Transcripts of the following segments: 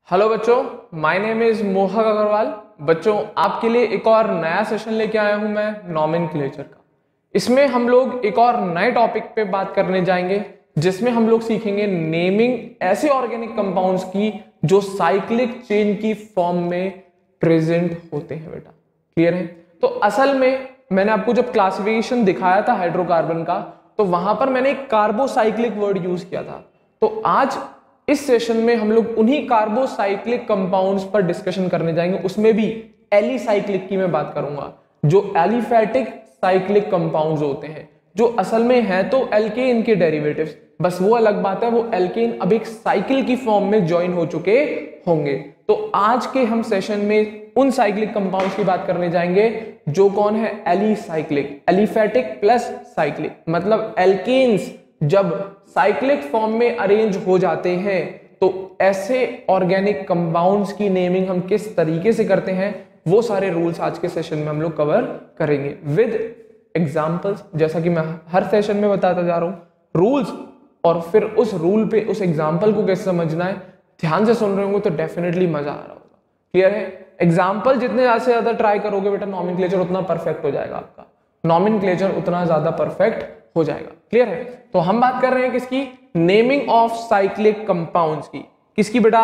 Hello बच्चों, my name is मोहक अग्रवाल। बच्चों, आपके लिए एक और नया सेशन लेके आया हूं मैं नॉमेनक्लेचर का। इसमें हम लोग एक और नए टॉपिक पे बात करने जाएंगे जिसमें हम लोग सीखेंगे नेमिंग ऐसे ऑर्गेनिक कंपाउंड्स की जो साइक्लिक चेन की फॉर्म में प्रेजेंट होते हैं। बेटा क्लियर है? तो असल में मैंने आपको जब क्लासिफिकेशन दिखाया था हाइड्रोकार्बन का, तो वहां पर मैंने एक कार्बोसाइक्लिक वर्ड यूज किया था। तो आज इस सेशन में हम लोग उन्हीं कार्बोसाइक्लिक कंपाउंड्स पर डिस्कशन करने जाएंगे। उसमें भी एलिसाइक्लिक की मैं बात करूंगा, जो एलिफैटिक साइक्लिक कंपाउंड्स होते हैं, जो असल में है तो एल्केन के डेरिवेटिव्स, बस वो अलग बात है, वो एल्केन अब एक साइकिल की फॉर्म में ज्वाइन हो चुके होंगे। तो आज के हम सेशन में उन साइक्लिक कंपाउंड्स की बात करने जाएंगे जो कौन है, एलिसाइक्लिक, एलिफैटिक प्लस साइक्लिक, मतलब एल्केन्स जब साइक्लिक फॉर्म में अरेंज हो जाते हैं तो ऐसे ऑर्गेनिक कंपाउंड्स की नेमिंग हम किस तरीके से करते हैं, वो सारे रूल्स आज के सेशन में हम लोग कवर करेंगे विद एग्जांपल्स। जैसा कि मैं हर सेशन में बताता जा रहा हूं रूल्स, और फिर उस रूल पे उस एग्जांपल को कैसे समझना है, ध्यान से सुन रहे होंगे तो डेफिनेटली मजा आ रहा होगा। क्लियर है? एग्जाम्पल जितने ज्यादा से ज्यादा ट्राई करोगे बेटा, नॉमेनक्लेचर उतना परफेक्ट हो जाएगा आपका, नॉमेनक्लेचर उतना ज्यादा परफेक्ट हो जाएगा। क्लियर है? तो हम बात कर रहे हैं किसकी, नेमिंग ऑफ साइक्लिक कंपाउंड्स की। किसकी बेटा?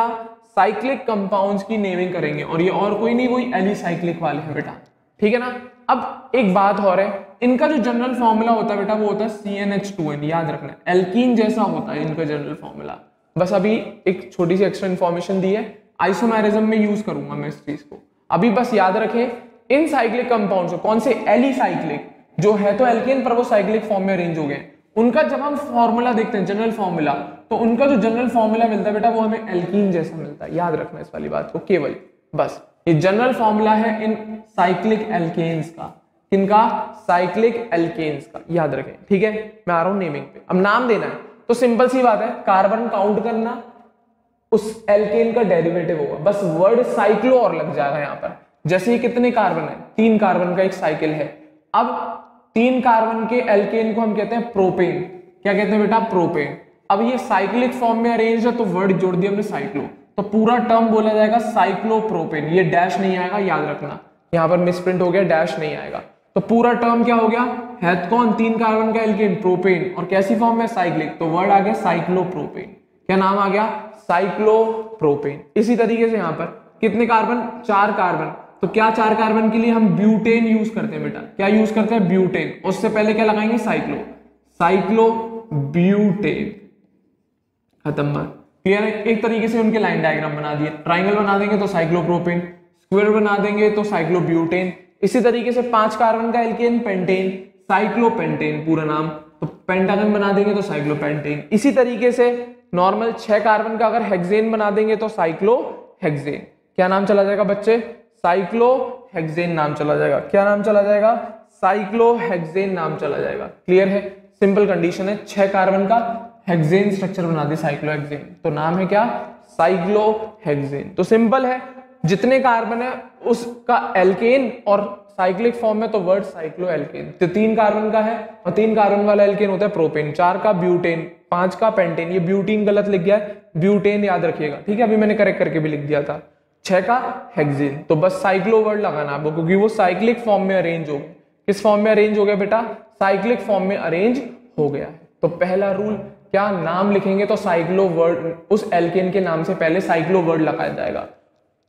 साइक्लिक कंपाउंड्स की नेमिंग करेंगे, और ये और कोई नहीं, वही एलिसाइक्लिक वाले हैं बेटा। ठीक है ना? अब एक बात और है, इनका जो जनरल फॉर्मूला होता है बेटा वो होता है CnH2n, याद रखना, एल्कीन जैसा होता है इनका जनरल फॉर्मूला। बस अभी एक छोटी सी एक्स्ट्रा इन्फॉर्मेशन दी है, आइसोमेरिज्म में यूज करूंगा मैं इस चीज को। अभी बस याद रखें इन साइक्लिक कंपाउंड्स को, कौन से, एलिसाइक्लिक, जो है तो एल्केन पर वो साइक्लिक फॉर्म में अरेंज हो गए, उनका जब हम फॉर्मूला देखते हैं जनरल फॉर्मूला, तो उनका जो जनरल फॉर्मूला मिलता है बेटा वो हमें एल्कीन जैसा मिलता है। याद रखना इस वाली बात को केवल, बस ये जनरल फॉर्मूला है इन साइक्लिक एल्केन्स का। किनका? साइक्लिक एल्केन्स का, याद रखें। ठीक है, मैं आ रहा हूं नेमिंग पे। अब नाम देना है तो सिंपल सी बात है, कार्बन काउंट करना, उस एल्केन का डेरिवेटिव होगा, बस वर्ड साइक्लो और लग जाएगा यहां पर। जैसे ये कितने कार्बन है, 3 कार्बन का एक साइकिल है। अब 3 कार्बन के एल्केन को हम कहते हैं प्रोपेन। क्या कहते हैं बेटा? प्रोपेन। अब ये साइक्लिक फॉर्म में अरेंज है तो वर्ड जोड़ दिया हमने साइक्लो, तो पूरा टर्म बोला जाएगा साइक्लोप्रोपेन। ये डैश नहीं आएगा, याद रखना, यहां पर मिसप्रिंट हो गया, डैश नहीं आएगा। तो पूरा टर्म क्या हो गया, है कौन, 3 कार्बन का एल्केन प्रोपेन, और कैसी फॉर्म में, साइक्लिक, तो वर्ड आ गया साइक्लोप्रोपेन। क्या नाम आ गया? साइक्लोप्रोपेन। इसी तरीके से यहां पर कितने कार्बन, 4 कार्बन, तो क्या 4 कार्बन के लिए हम ब्यूटेन यूज करते हैं बेटा, क्या यूज करते हैं, ब्यूटेन। उससे पहले क्या लगाएंगे, साइक्लो, साइक्लो ब्यूटेन, खत्म बात। क्लियर है? एक तरीके से उनके लाइन डायग्राम बना दिए, ट्राइंगल बना देंगे तो साइक्लोप्रोपेन, स्क्वायर बना देंगे तो साइक्लोब्यूटेन। इसी तरीके से 5 कार्बन का एल्केन पेंटेन, साइक्लोपेंटेन पूरा नाम, तो पेंटागन बना देंगे तो साइक्लोपेंटेन। इसी तरीके से नॉर्मल 6 कार्बन का अगर हेक्सेन बना देंगे तो साइक्लोहेक्सेन। क्या नाम चला जाएगा बच्चे? साइक्लोहेक्सेन नाम चला जाएगा। क्या नाम चला जाएगा? साइक्लोहेक्सेन नाम चला जाएगा। क्लियर है? सिंपल कंडीशन है, 6 कार्बन का हेक्सेन स्ट्रक्चर बना दे साइक्लोहेक्सेन, तो नाम है क्या, साइक्लोहेक्सेन। तो सिंपल है, जितने कार्बन है उसका एल्केन और साइक्लिक फॉर्म में तो वर्ड साइक्लोएल्केन। तो 3 कार्बन का है और 3 कार्बन वाला एल्केन होता है प्रोपेन, 4 का ब्यूटेन, 5 का पेंटेन। ये ब्यूटीन गलत लिख गया है, ब्यूटेन याद रखिएगा। ठीक है, अभी मैंने करेक्ट करके भी लिख दिया था। 6 का हेक्सेन, तो बस साइक्लो वर्ड लगाना आपको, क्योंकि वो साइक्लिक फॉर्म में अरेंज हो गया। किस फॉर्म में अरेंज हो गया बेटा? साइक्लिक फॉर्म में अरेंज हो गया है। तो पहला रूल क्या, नाम लिखेंगे तो साइक्लो वर्ड, उस एल्केन के नाम से पहले साइक्लो वर्ड लगाया जाएगा।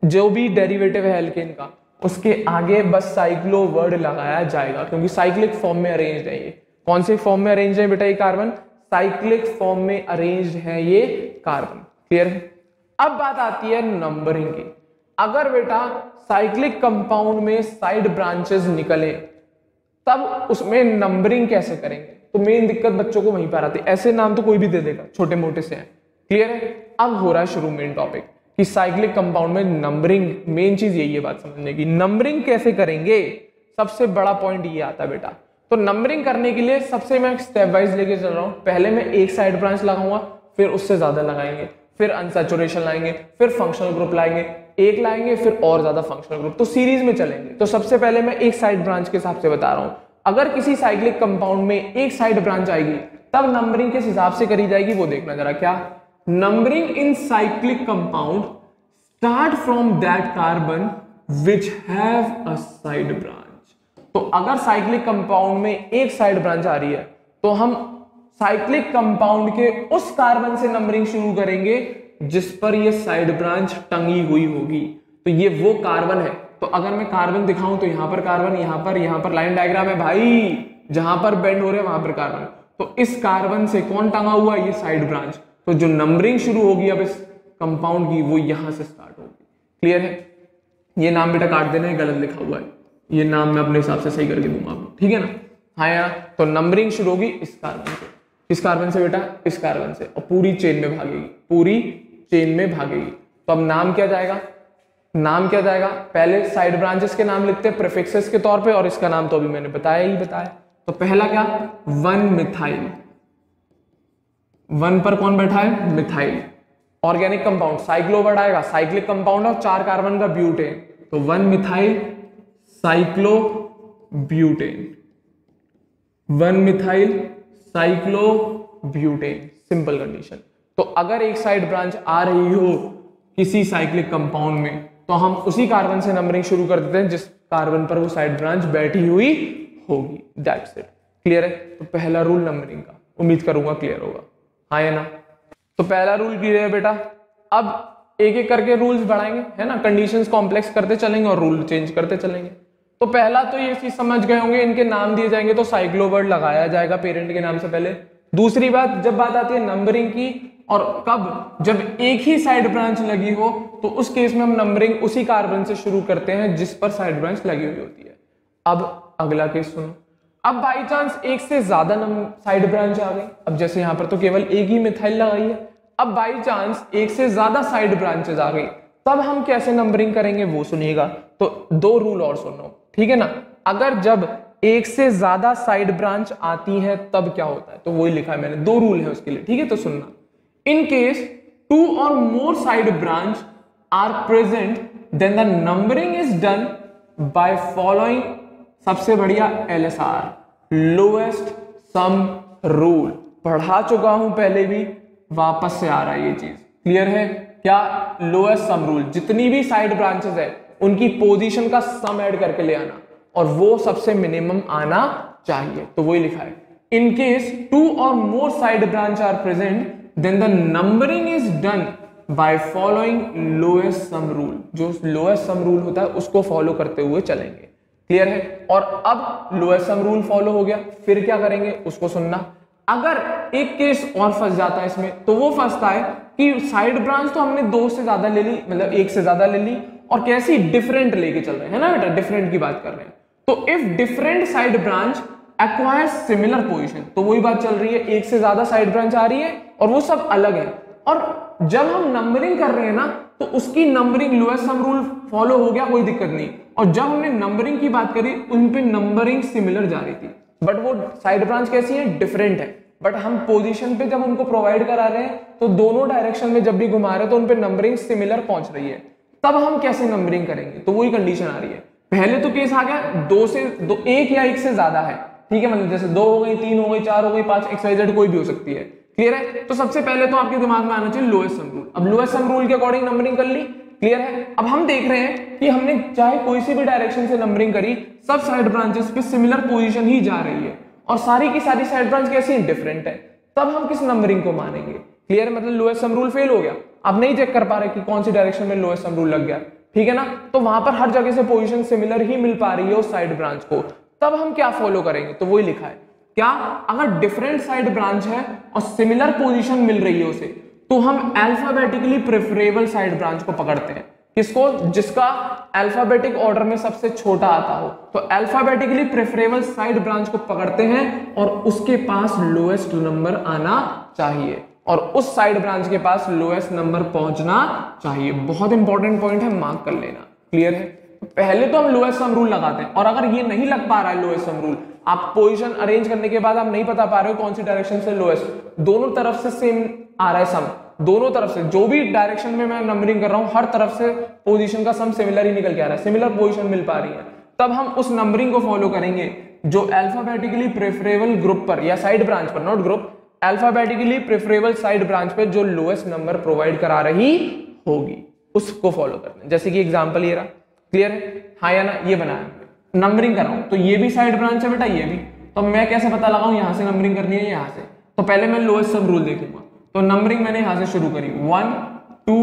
जो भी डेरिवेटिव है एल्केन का उसके आगे बस साइक्लो वर्ड लगाया जाएगा, क्योंकि साइक्लिक फॉर्म में अरेंज्ड है ये। कौन से फॉर्म में अरेंज है बेटा ये कार्बन? साइक्लिक फॉर्म में अरेंज्ड है ये कार्बन। क्लियर है? अब बात आती है नंबरिंग की। अगर बेटा साइक्लिक कंपाउंड में साइड ब्रांचेस निकले तब उसमें नंबरिंग कैसे करेंगे? तो मेन दिक्कत बच्चों को वहीं पर आती है। ऐसे नाम तो कोई भी दे देगा, छोटे मोटे से हैं। क्लियर है? अब हो रहा है शुरू मेन टॉपिक कि साइक्लिक कंपाउंड में नंबरिंग, मेन चीज यही है बात समझने की, नंबरिंग कैसे करेंगे, सबसे बड़ा पॉइंट ये आता है बेटा। तो नंबरिंग करने के लिए सबसे मैं स्टेप वाइज लेके चल रहा हूं। पहले मैं एक साइड ब्रांच लगाऊंगा, फिर उससे ज्यादा लगाएंगे, फिर अनसैचुरेशन लाएंगे, फिर फंक्शनल ग्रुप लाएंगे, एक लाएंगे, फिर और ज्यादा फंक्शनल ग्रुप, तो सीरीज में चलेंगे। तो सबसे पहले मैं एक साइड ब्रांच के हिसाब से बता रहा हूं। अगर किसी साइक्लिक कंपाउंड में एक साइड ब्रांच आएगी तब नंबरिंग किस हिसाब से करी जाएगी वो देखना जरा। क्या, numbering in cyclic compound start from that carbon which have a side branch. तो अगर साइक्लिक कंपाउंड में एक साइड ब्रांच आ रही है तो हम साइक्लिक कंपाउंड के उस कार्बन से नंबरिंग शुरू करेंगे जिस पर ये साइड ब्रांच टंगी हुई होगी। तो ये वो कार्बन है। तो अगर मैं कार्बन दिखाऊं तो यहां पर कार्बन, यहां पर लाइन डायग्राम है भाई, जहां पर बेंड हो रहे हैं वहां पर कार्बन। तो इस कार्बन से कौन टंगा हुआ है? ये साइड ब्रांच। तो जो नंबरिंग शुरू होगी अब इस कंपाउंड की वो यहां से स्टार्ट होगी। क्लियर है? ये नाम बेटा काट देना है, गलत लिखा हुआ है, ये नाम मैं अपने हिसाब से सही करके दूंगा आपको, ठीक है ना? हाँ यार, तो नंबरिंग शुरू होगी इस कार्बन से। किस कार्बन से बेटा? इस कार्बन से, और पूरी चेन में भागेगी, पूरी चेन में भागेगी। तो अब नाम क्या जाएगा? नाम क्या जाएगा? पहले साइड ब्रांचेस के नाम लिखते हैं प्रीफिक्सेस के तौर पे, और इसका नाम तो अभी मैंने बताया ही बताया। तो पहला क्या? 1 मिथाइल। 1 पर कौन बैठा है? Methyl. Organic compound cyclo word आएगा, साइक्लिक कंपाउंड और 4 कार्बन का ब्यूटेन। तो 1 methyl cyclo butane, 1 methyl cyclo butane, simple condition. तो अगर एक साइड ब्रांच आ रही हो किसी साइक्लिक कंपाउंड में तो हम उसी कार्बन से नंबरिंग शुरू कर देते हैं जिस कार्बन पर वो साइड ब्रांच बैठी हुई होगी। That's it. क्लियर है? तो पहला रूल नंबरिंग का, उम्मीद करूंगा क्लियर होगा। हाँ या ना? तो पहला रूल क्लियर है बेटा। अब एक एक करके रूल्स बढ़ाएंगे, है ना? कंडीशंस कॉम्प्लेक्स करते चलेंगे और रूल चेंज करते चलेंगे। तो पहला तो ये चीज समझ गए होंगे, इनके नाम दिए जाएंगे तो साइक्लो वर्ड लगाया जाएगा पेरेंट के नाम से पहले। दूसरी बात, जब बात आती है नंबरिंग की, और कब? जब एक ही साइड ब्रांच लगी हो तो उस केस में हम नंबरिंग उसी कार्बन से शुरू करते हैं जिस पर साइड ब्रांच लगी हुई होती है। अब अगला केस सुनो। अब बाई चांस एक से ज्यादा साइड ब्रांच आ गई। अब जैसे यहां पर तो केवल एक ही मिथाइल लगाई है, अब बाई चांस एक से ज्यादा साइड ब्रांचेस आ गई, तब हम कैसे नंबरिंग करेंगे वो सुनिएगा। तो 2 रूल और सुनो, ठीक है ना? अगर जब एक से ज्यादा साइड ब्रांच आती है तब क्या होता है, तो वही लिखा है मैंने, 2 रूल है उसके लिए, ठीक है? तो सुनना। In case 2 or more side branch are present, then the numbering is done by following, सबसे बढ़िया LSR, lowest sum rule। पढ़ा चुका हूं पहले भी, वापस से आ रहा है ये चीज। क्लियर है? क्या? Lowest sum rule. जितनी भी साइड ब्रांचेस है उनकी पोजीशन का सम ऐड करके ले आना, और वो सबसे मिनिमम आना चाहिए। तो वही लिखा है, in case 2 or more side branch are present, then the numbering is done by following lowest sum rule। जो lowest sum rule होता है उसको फॉलो करते हुए चलेंगे। क्लियर है? और अब lowest sum rule फॉलो हो गया, फिर क्या करेंगे उसको सुनना। अगर एक केस और फंस जाता है इसमें, तो वो फंसता है कि साइड ब्रांच तो हमने 2 से ज्यादा ले ली, मतलब 1 से ज्यादा ले ली, और कैसी डिफरेंट लेके चल रहे हैं ना बेटा, डिफरेंट की बात कर रहे हैं। तो if different side branch acquires similar position, तो वही बात चल रही है, एक से ज्यादा साइड ब्रांच आ रही है और वो सब अलग है, और जब हम नंबरिंग कर रहे हैं ना तो उसकी numbering lowest sum rule follow हो गया, कोई दिक्कत नहीं। और जब हमने नंबरिंग की बात करी उन पे नंबरिंग सिमिलर जा रही थी, बट वो साइड ब्रांच कैसी है? डिफरेंट है। बट हम पोजीशन पे जब उनको प्रोवाइड करा रहे हैं तो दोनों डायरेक्शन में जब भी घुमा रहे हैं तो उन पे नंबरिंग सिमिलर पहुंच रही है, तब हम कैसे नंबरिंग करेंगे? तो वही कंडीशन आ रही है। पहले तो केस आ गया 2 से 2, 1 या 1 से ज्यादा है, ठीक है? मतलब जैसे 2 हो गई, 3 हो गई, 4 हो गई, 5, XYZ कोई भी हो सकती है। क्लियर है? तो सबसे पहले तो आपके दिमाग में आना चाहिए लोएस्ट सम रूल। अब लोएस्ट सम रूल के अकॉर्डिंग नंबरिंग कर ली। क्लियर है? अब हम देख रहे हैं कि हमने चाहे कोई सी भी डायरेक्शन से नंबरिंग करी, सब साइड ब्रांचेस पे सिमिलर पोजीशन ही जा रही है, और सारी की सारी साइड ब्रांच कैसी है? डिफरेंट है। तब हम किस नंबरिंग को मानेंगे? क्लियर है? मतलब लोएस्ट सम रूल फेल हो गया, अब नहीं चेक कर पा रहे कि कौन सी डायरेक्शन में लोएस्ट सम रूल लग गया, ठीक है ना? तो वहां पर हर जगह से पोजीशन सिमिलर ही मिल पा रही है उस साइड ब्रांच को, तब हम क्या फॉलो करेंगे? तो वही लिखा है, क्या? अगर डिफरेंट साइड ब्रांच है और सिमिलर पोजीशन मिल रही है उसे, तो हम अल्फाबेटिकली प्रेफरेबल साइड ब्रांच को पकड़ते हैं। किसको? जिसका अल्फाबेटिक ऑर्डर में सबसे छोटा आता हो, तो अल्फाबेटिकली प्रेफरेबल साइड ब्रांच को पकड़ते हैं और उसके पास लोएस्ट नंबर आना चाहिए, और उस साइड ब्रांच के पास लोएस्ट नंबर पहुंचना चाहिए। बहुत इंपॉर्टेंट पॉइंट है, मार्क कर लेना। क्लियर है? पहले तो हम लोएस्ट सम रूल लगाते हैं, और अगर ये नहीं लग पा रहा है लोएस्ट सम रूल, आप पोजीशन अरेंज करने के बाद आप नहीं बता पा रहे हो कौन सी डायरेक्शन से लोएस्ट, दोनों तरफ से सेम आ रहा है सम, दोनों तरफ से जो भी डायरेक्शन में मैं नंबरिंग कर रहा हूं हर तरफ से पोजीशन का सम सिमिलर ही निकल के आ रहा है, सिमिलर पोजीशन मिल पा रही है, तब हम उस नंबरिंग को फॉलो करेंगे जो अल्फाबेटिकली प्रेफरेबल ग्रुप पर या साइड ब्रांच पर, not group, alphabetically preferable side branch पे जो लोएस्ट नंबर प्रोवाइड करा रही होगी। उसको फॉलो करना है। जैसे कि एग्जांपल ये रहा, क्लियर है, हाँ या ना, ये बनाया नंबरिंग कर रहा हूं, तो ये भी साइड ब्रांच है बेटा, ये भी। तो मैं कैसे पता लगाऊं यहां से नंबरिंग करनी है यहां से? तो पहले मैं लोएस्ट सम रूल देखूंगा। तो नंबरिंग मैंने यहां से शुरू करी 1 2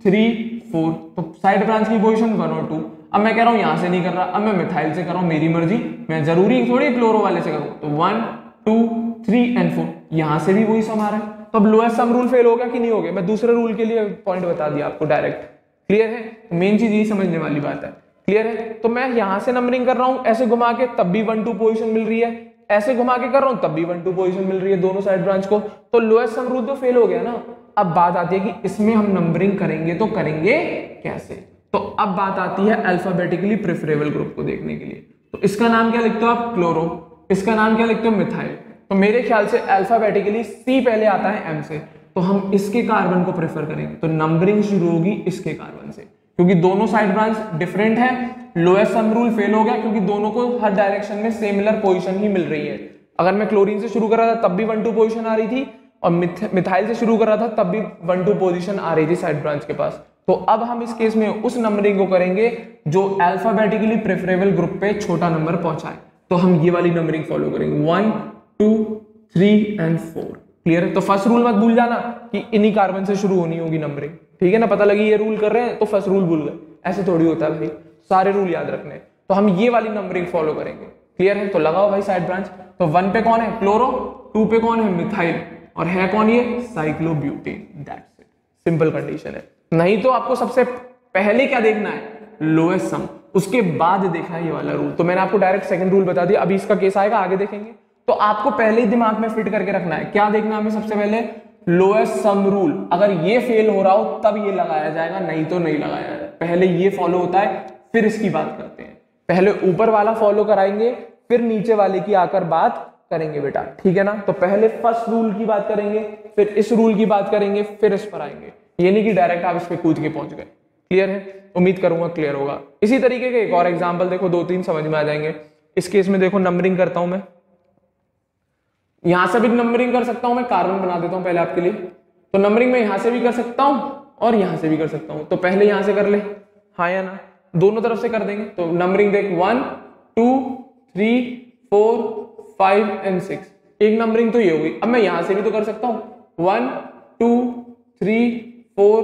3 4, तो साइड ब्रांच की पोजीशन 1 और 2। अब मैं कह रहा हूं यहां से नहीं कर रहा, अब मैं मिथाइल से कर रहा हूं, मेरी मर्जी, मैं जरूरी थोड़ी क्लोरो वाले से करूं। तो 1 2 3 एंड 4, यहां से भी वही सम आ रहा है। तो अब लोएस्ट सम रूल फेल हो गया कि नहीं हो गया? मैं दूसरे रूल के लिए पॉइंट बता दिया आपको डायरेक्ट। क्लियर है? मेन चीज यही समझने वाली बात है। क्लियर है? तो मैं यहां से नंबरिंग कर रहा हूं ऐसे घुमा के, तब भी 1 2 पोजीशन मिल रही है, ऐसे घुमा के कर रहा हूं तब भी 1 2 पोजीशन मिल रही है दोनों साइड ब्रांच को। तो लोएस्ट सम रूल तो फेल हो गया ना। अब बात आती है कि इसमें हम नंबरिंग करेंगे तो करेंगे कैसे? तो अब बात आती है अल्फाबेटिकली प्रेफरेबल ग्रुप को देखने के लिए। तो इसका नाम क्या लिखते हो आप? क्लोरो। इसका नाम क्या लिखते हो? मिथाइल। तो मेरे ख्याल से अल्फाबेटिकली सी पहले आता है एम से, तो हम इसके कार्बन को प्रेफर करेंगे। तो नंबरिंग शुरू होगी इसके कार्बन से, क्योंकि दोनों साइड ब्रांच डिफरेंट है। लोएस्ट सम रूल फेल हो गया क्योंकि दोनों को हर डायरेक्शन में सिमिलर पोजीशन ही मिल रही है। अगर मैं क्लोरीन से शुरू कर रहा था तब भी 1 2 पोजीशन आ रही थी, और मिथाइल से शुरू कर रहा था तब भी 1 2 पोजीशन आ रही थी साइड ब्रांच के पास। तो अब हम इस केस में उस नंबरिंग को करेंगे जो अल्फाबेटिकली प्रेफरेबल ग्रुप पे छोटा नंबर पहुंचाए। तो हम ये वाली नंबरिंग फॉलो करेंगे 1 2 3 एंड 4। क्लियर है? तो फर्स्ट रूल मत भूल जाना कि इन्हीं कार्बन से शुरू होनी होगी नंबरिंग। ठीक है ना? पता लगी ये रूल कर रहे हैं तो फर्स्ट रूल भूल गए, ऐसे थोड़ी होता है भाई, सारे रूल याद रखने। तो हम ये वाली नंबरिंग फॉलो करेंगे। क्लियर है? तो लगाओ भाई साइड ब्रांच। तो 1 पे कौन है? क्लोरो। 2 पे कौन है? मिथाइल। और है कौन ये? Cyclobutane. That's it, simple condition है। नहीं तो आपको सबसे पहले क्या देखना है? लोएस्ट सम, उसके बाद देखना है ये वाला रूल। तो मैंने आपको डायरेक्ट सेकंड रूल बता दिया, अभी इसका केस आएगा आगे देखेंगे। तो आपको पहले ही दिमाग में फिट करके रखना है, क्या देखना हमें सबसे पहले? Lowest sum rule. अगर ये फेल हो रहा हो तब ये लगाया जाएगा, नहीं तो नहीं लगाया जाएगा। पहले ये फॉलो होता है फिर इसकी बात करते हैं। पहले ऊपर वाला फॉलो कराएंगे फिर नीचे वाले की आकर बात करेंगे बेटा। ठीक है ना? तो पहले फर्स्ट रूल की बात करेंगे, फिर इस रूल की बात करेंगे, फिर इस पर आएंगे। ये नहीं कि डायरेक्ट आप इस पे कूद के पहुंच गए। क्लियर है? उम्मीद करूंगा क्लियर होगा। इसी तरीके के एक और एग्जांपल देखो, 2 3 समझ में आ जाएंगे। इस केस में देखो नंबरिंग करता हूं मैं, यहां से भी नंबरिंग कर सकता हूं मैं, कार्बन बना देता हूं पहले आपके लिए। तो नंबरिंग मैं यहां से भी कर सकता हूं और यहां से भी कर सकता हूं। तो पहले यहां से कर ले, हाँ या ना? दोनों तरफ से कर देंगे। तो नंबरिंग देख 1 2 3 4 5 एंड 6, एक नंबरिंग तो ये हो गई। अब मैं यहां से भी तो कर सकता हूं 1 2 3 4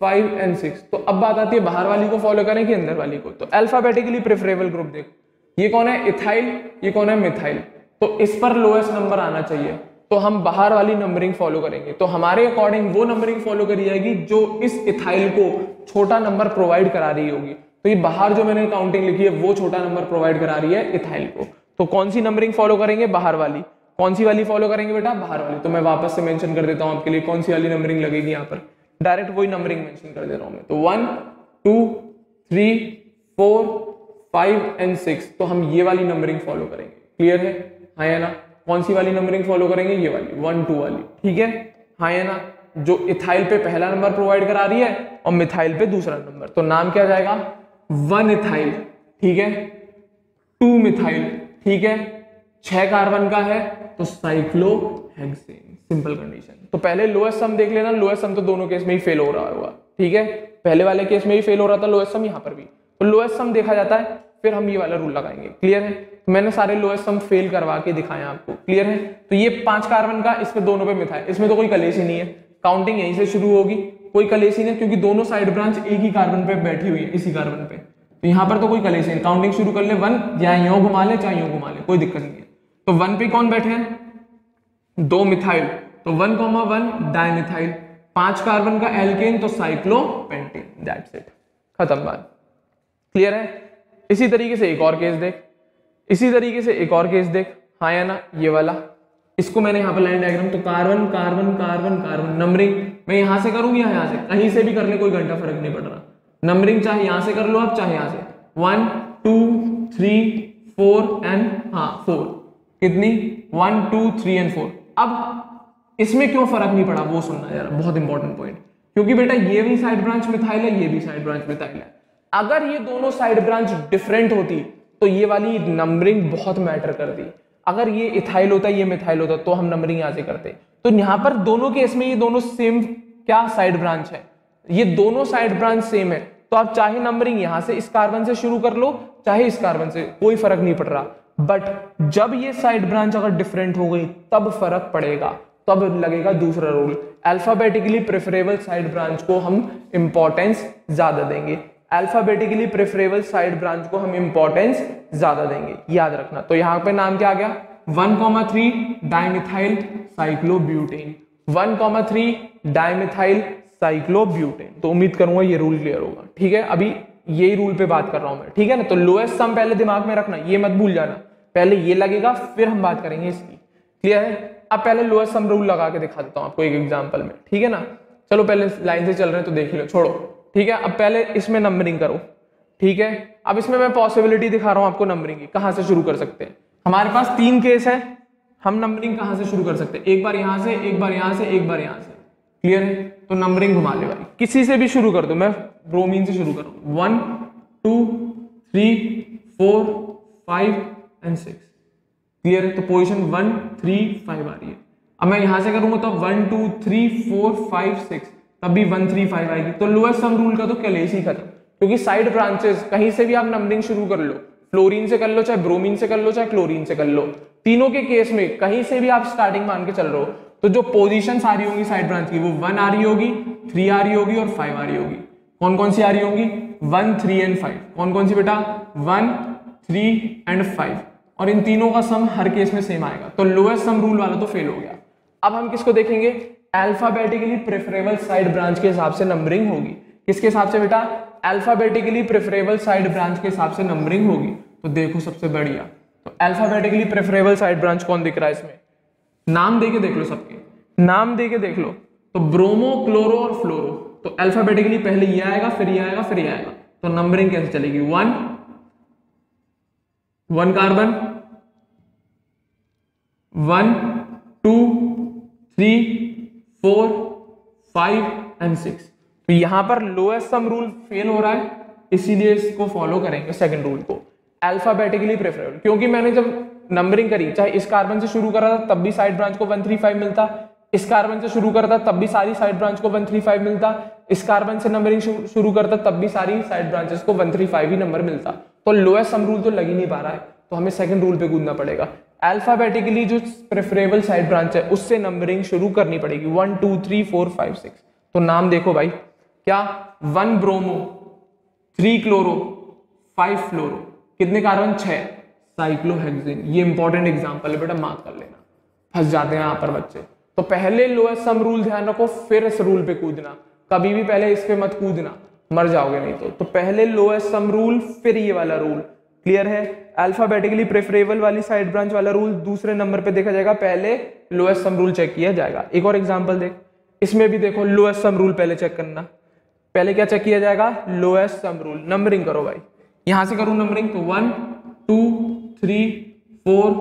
5 एंड 6। तो अब बात आती है बाहर वाली को फॉलो करें कि अंदर वाली को? तो अल्फाबेटिकली प्रेफरेबल ग्रुप देखो, ये कौन है? इथाइल। ये कौन है? मिथाइल। तो इस पर लोएस्ट नंबर आना चाहिए, तो हम बाहर वाली नंबरिंग फॉलो करेंगे। तो हमारे अकॉर्डिंग वो नंबरिंग फॉलो करी जाएगी जो इस इथाइल को छोटा नंबर प्रोवाइड करा रही होगी। तो ये बाहर जो मैंने काउंटिंग लिखी है वो छोटा नंबर प्रोवाइड करा रही है इथाइल को। तो कौन सी नंबरिंग फॉलो करेंगे? बाहर वाली। कौन सी वाली फॉलो करेंगे बेटा? बाहर वाली। तो मैं वापस से मेंशन कर देता हूं आपके लिए कौन सी वाली नंबरिंग लगेगी यहाँ पर, डायरेक्ट वही नंबरिंग मेंशन कर दे रहा हूं मैं। तो 1 2 3 4 5 एंड 6, तो हम ये वाली नंबरिंग फॉलो करेंगे। क्लियर है? हाँ या ना? कौन सी वाली नंबरिंग फॉलो करेंगे? ये वाली 1 2 वाली। ठीक है? हाँ या ना? जो इथाइल पे पहला नंबर प्रोवाइड करा रही है और मिथाइल पे दूसरा नंबर। तो नाम क्या जाएगा? 1 इथाइल। ठीक है? 2 मिथाइल। ठीक है? 6 कार्बन का है तो साइक्लोहेक्सेन। Simple condition. तो पहले लोएस्ट सम देख लेना। लोएस्ट सम तो दोनों केस में ही फेल हो रहा होगा। ठीक है? पहले वाले केस में ही फेल हो रहा था लोएस्ट सम, यहाँ पर भी। तो लोएस्ट सम देखा जाता है, फिर हम ये वाला रूल लगाएंगे। क्लियर है? तो मैंने सारे लोएस्ट सम फेल करवा के दिखाए आपको। क्लियर है? तो ये 5 कार्बन का, इस पे दोनों पे मिथाइल, इसमें तो कोई कलेश ही नहीं है। काउंटिंग यहीं से शुरू होगी, कोई कलेश ही नहीं, क्योंकि दोनों साइड ब्रांच एक ही कार्बन पे बैठी हुई है, इसी कार्बन पे। तो यहाँ पर तो कोई कलेश नहीं। काउंटिंग शुरू कर ले 1, चाहे यूं घुमा ले चाहे यूं घुमा ले, कोई दिक्कत नहीं है। तो 1 पे कौन बैठे हैं? 2 मिथाइल। तो 1,1 डाइमिथाइल। 5 कार्बन का एल्केन तो साइक्लोपेंटेन। दैट्स इट, खत्म बात। क्लियर है? इसी तरीके से एक और केस देख, इसी तरीके से एक और केस देख। हाँ या ना? ये वाला, इसको मैंने यहाँ पर लाइन डायग्राम। तो carbon carbon carbon carbon, numbering मैं यहां से करूंगी या यहां से, कहीं से भी कर ले, कोई घंटा फर्क नहीं पड़ रहा। नंबरिंग चाहे यहां से कर लो आप, चाहे यहां से। 1 2 3 4 एंड 4, कितनी? 1 2 3 एंड 4। अब इसमें क्यों फर्क नहीं पड़ा वो सुनना जरा, बहुत इंपॉर्टेंट पॉइंट। क्योंकि बेटा ये भी साइड ब्रांच मिथाइल है, ये भी साइड ब्रांच मिथाइल है। अगर ये दोनों साइड ब्रांच डिफरेंट होती तो ये वाली नंबरिंग बहुत मैटर करती। अगर ये इथाइल होता, ये मिथाइल होता, तो हम नंबरिंग यहां से करते। तो यहां पर दोनों केस में ये दोनों सेम क्या साइड ब्रांच है, ये दोनों साइड ब्रांच सेम है, तो आप चाहे नंबरिंग यहां से इस कार्बन से शुरू कर लो चाहे इस कार्बन से, कोई फर्क नहीं पड़ रहा। बट जब ये साइड ब्रांच अगर डिफरेंट हो गई तब फर्क पड़ेगा, तब लगेगा दूसरा rule. Alphabetically preferable side branch को हम इंपॉर्टेंस ज्यादा देंगे, अल्फाबेटिकली प्रेफरेबल साइड ब्रांच को हम इंपॉर्टेंस ज्यादा देंगे, याद रखना। तो यहाँ पे नाम क्या आ गया, 1,3 डाइमिथाइल साइक्लोब्यूटेन, 1,3 डाइमिथाइल साइक्लोब्यूटेन। तो उम्मीद करूंगा ये रूल क्लियर होगा। ठीक है, अभी यही रूल पे बात कर रहा हूं मैं, ठीक है ना। तो लोएस्ट सम पहले दिमाग में रखना, ये मत भूल जाना, पहले ये लगेगा फिर हम बात करेंगे इसकी, क्लियर है। अब पहले लोएस्ट सम रूल लगा के दिखा देता हूं आपको एक एग्जांपल में, ठीक है ना। चलो पहले लाइन से चल रहे हैं तो देख लो, छोड़ो, ठीक है। अब पहले इसमें नंबरिंग करो, ठीक है। अब इसमें मैं पॉसिबिलिटी दिखा रहा हूं आपको नंबरिंग की, कहां से शुरू कर सकते हैं। हमारे पास 3 केस है, हम नंबरिंग कहां से शुरू कर सकते हैं, एक बार यहां से, एक बार यहां से, एक बार यहां से, क्लियर है। तो नंबरिंग घुमा ले भाई, किसी से भी शुरू कर दो, मैं ब्रोमीन से शुरू करूँ, 1 2 3 4 5 एंड 6, क्लियर है। तो पोजीशन 1 3 5 आ रही है। अब मैं यहां से करूंगा तो 1 2 3 4 5 6, तब भी 1 3 5 आएगी। तो लोएस्ट सम रूल का तो कैलेस ही खत्म, क्योंकि साइड ब्रांचेस कहीं से भी आप नंबरिंग शुरू कर लो, फ्लोरीन से कर लो, चाहे ब्रोमीन से कर लो, चाहे क्लोरीन से कर लो, तीनों के केस में कहीं से भी आप स्टार्टिंग मान के चल रहे हो, तो जो पोजीशंस आ रही होंगी साइड ब्रांच की वो 1 आ रही होगी, 3 आ रही होगी और 5 आ रही होगी। कौन कौन सी आ रही होंगी, 1 3 एंड 5। कौन कौन सी बेटा, 1 3 एंड 5, और इन तीनों का सम हर केस में सेम आएगा। तो लोएस्ट सम रूल वाला तो फेल हो गया। अब हम किसको देखेंगे, अल्फाबेटिकली प्रेफरेबल साइड ब्रांच के हिसाब से नंबरिंग होगी। किसके हिसाब से बेटा, अल्फाबेटिकली प्रेफरेबल साइड ब्रांच के हिसाब से नंबरिंग होगी। तो देखो सबसे बढ़िया, तो अल्फाबेटिकली प्रेफरेबल साइड ब्रांच कौन दिख रहा है इसमें, नाम देके देख लो, सबके नाम देके देख लो। तो ब्रोमो, क्लोरो और फ्लोरो, तो अल्फाबेटिकली पहले ये आएगा, फिर ये आएगा, फिर ये आएगा। तो नंबरिंग कैसे चलेगी, 1 कार्बन, 1 2 3 4 5 एंड 6। तो यहां पर लोएस्ट सम रूल फेल हो रहा है, इसीलिए इसको फॉलो करेंगे सेकंड रूल को, अल्फाबेटिकली प्रेफरेबल। क्योंकि मैंने जब नंबरिंग करी, चाहे इस कार्बन से शुरू करा था तब भी साइड ब्रांच को 1 3 5 मिलता, इस कार्बन से शुरू करता तब भी सारी साइड ब्रांच को 1 3 5 मिलता, इस कार्बन से नंबरिंग शुरू करता तब भी सारी साइड ब्रांचेस को 1 3 5 ही नंबर मिलता। तो लोएस्ट सम रूल तो लग ही नहीं पा रहा है, तो हमें सेकंड रूल पे कूदना पड़ेगा। अल्फाबेटिकली जो प्रेफरेबल साइड ब्रांच है उससे नंबरिंग शुरू करनी पड़ेगी, 1 2 3 4 5 6। तो नाम देखो भाई, क्या, 1 ब्रोमो, 3 क्लोरो, 5 फ्लोरो, कितने कार्बन, 6, साइक्लोहेक्सेन। ये इंपॉर्टेंट एग्जांपल है बेटा, मार्क कर लेना, फंस जाते हैं यहाँ पर बच्चे। तो पहले लोएस्ट सम रूल ध्यान रखो, फिर इस रूल पे कूदना, कभी भी पहले इस पे मत कूदना, मर जाओगे नहीं तो पहले लोएस्ट सम रूल फिर ये वाला रूल, क्लियर है। अल्फाबेटिकली प्रेफरेबल वाली साइड ब्रांच वाला रूल दूसरे नंबर पे देखा जाएगा, पहले लोएस्ट सम रूल चेक किया जाएगा। एक और एग्जांपल देख, इसमें भी देखो लोएस्ट सम रूल पहले चेक करना, पहले क्या चेक किया जाएगा, लोएस्ट सम रूल। नंबरिंग करो भाई, यहां से करूं नंबरिंग, तो 1 2 3 4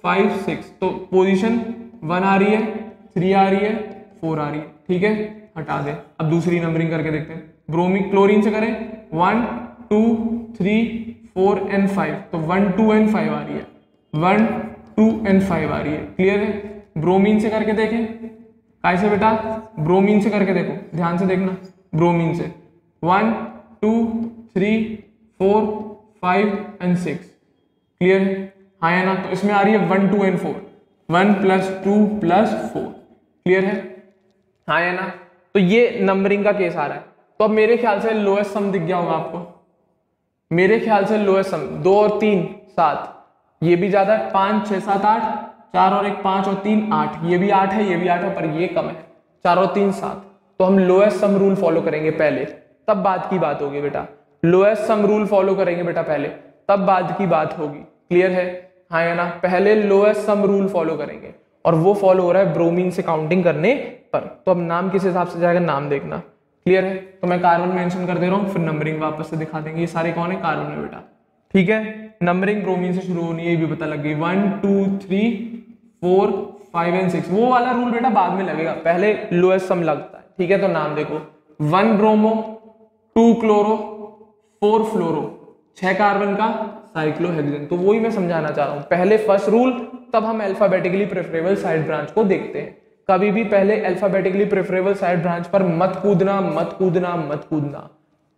5 6, तो पोजीशन 1 आ रही है, 3 आ रही है, 4 आ रही है, ठीक है, हटा दे। अब दूसरी नंबरिंग करके देखते हैं, ब्रोमिक क्लोरीन से करें, 1 2 3 4 एंड 5, तो 1 2 एंड 5 आ रही है, 1 2 एंड 5 आ रही है, क्लियर है। ब्रोमीन से करके देखें, कैसे बेटा, ब्रोमीन से करके देखो, ध्यान से देखना, ब्रोमीन से 1 2 3 4 5 एंड 6, क्लियर है, हाँ या ना। तो इसमें आ रही है 1 2 एंड 4, 1 + 2 + 4, क्लियर है, हाँ या ना। तो ये नंबरिंग का केस आ रहा है। तो अब मेरे ख्याल से लोएस्ट सम दिख गया होगा आपको, मेरे ख्याल से लोएस्ट सम 2 और 3 7, ये भी ज्यादा है, 5 6 7 8, 4 और 1 5 और 3 8, ये भी 8 है, ये भी 8 है, पर ये कम है, 4 और 3 7। तो हम लोएस्ट सम रूल फॉलो करेंगे पहले, तब बात की बात होगी बेटा, लोएस्ट सम रूल फॉलो करेंगे बेटा पहले, तब बात की बात होगी, क्लियर है, हाँ या ना। पहले लोएस्ट सम रूल फॉलो करेंगे, और वो फॉलो हो रहा है ब्रोमीन से काउंटिंग करने पर। तो अब नाम किस हिसाब से जाएगा, नाम देखना, क्लियर है। तो मैं कार्बन मेंशन कर दे रहा हूँ, फिर नंबरिंग वापस से दिखा देंगे। ये सारे कौन है, कार्बन है बेटा, ठीक है। नंबरिंग ब्रोमीन से शुरू होनी है, ये भी पता लग गई, 1 2 3 4 5 एंड 6। वो वाला रूल बेटा बाद में लगेगा, पहले लोएस्ट सम लगता है, ठीक है। तो नाम देखो, 1 ब्रोमो, 2 क्लोरो, 4 फ्लोरो, 6 कार्बन का साइक्लोहेक्सेन। तो वही मैं समझाना चाह रहा हूं, पहले फर्स्ट रूल, तब हम अल्फाबेटिकली प्रेफरेबल साइड ब्रांच को देखते हैं। कभी भी पहले अल्फाबेटिकली प्रेफरेबल साइड ब्रांच पर मत कूदना, मत कूदना, मत कूदना,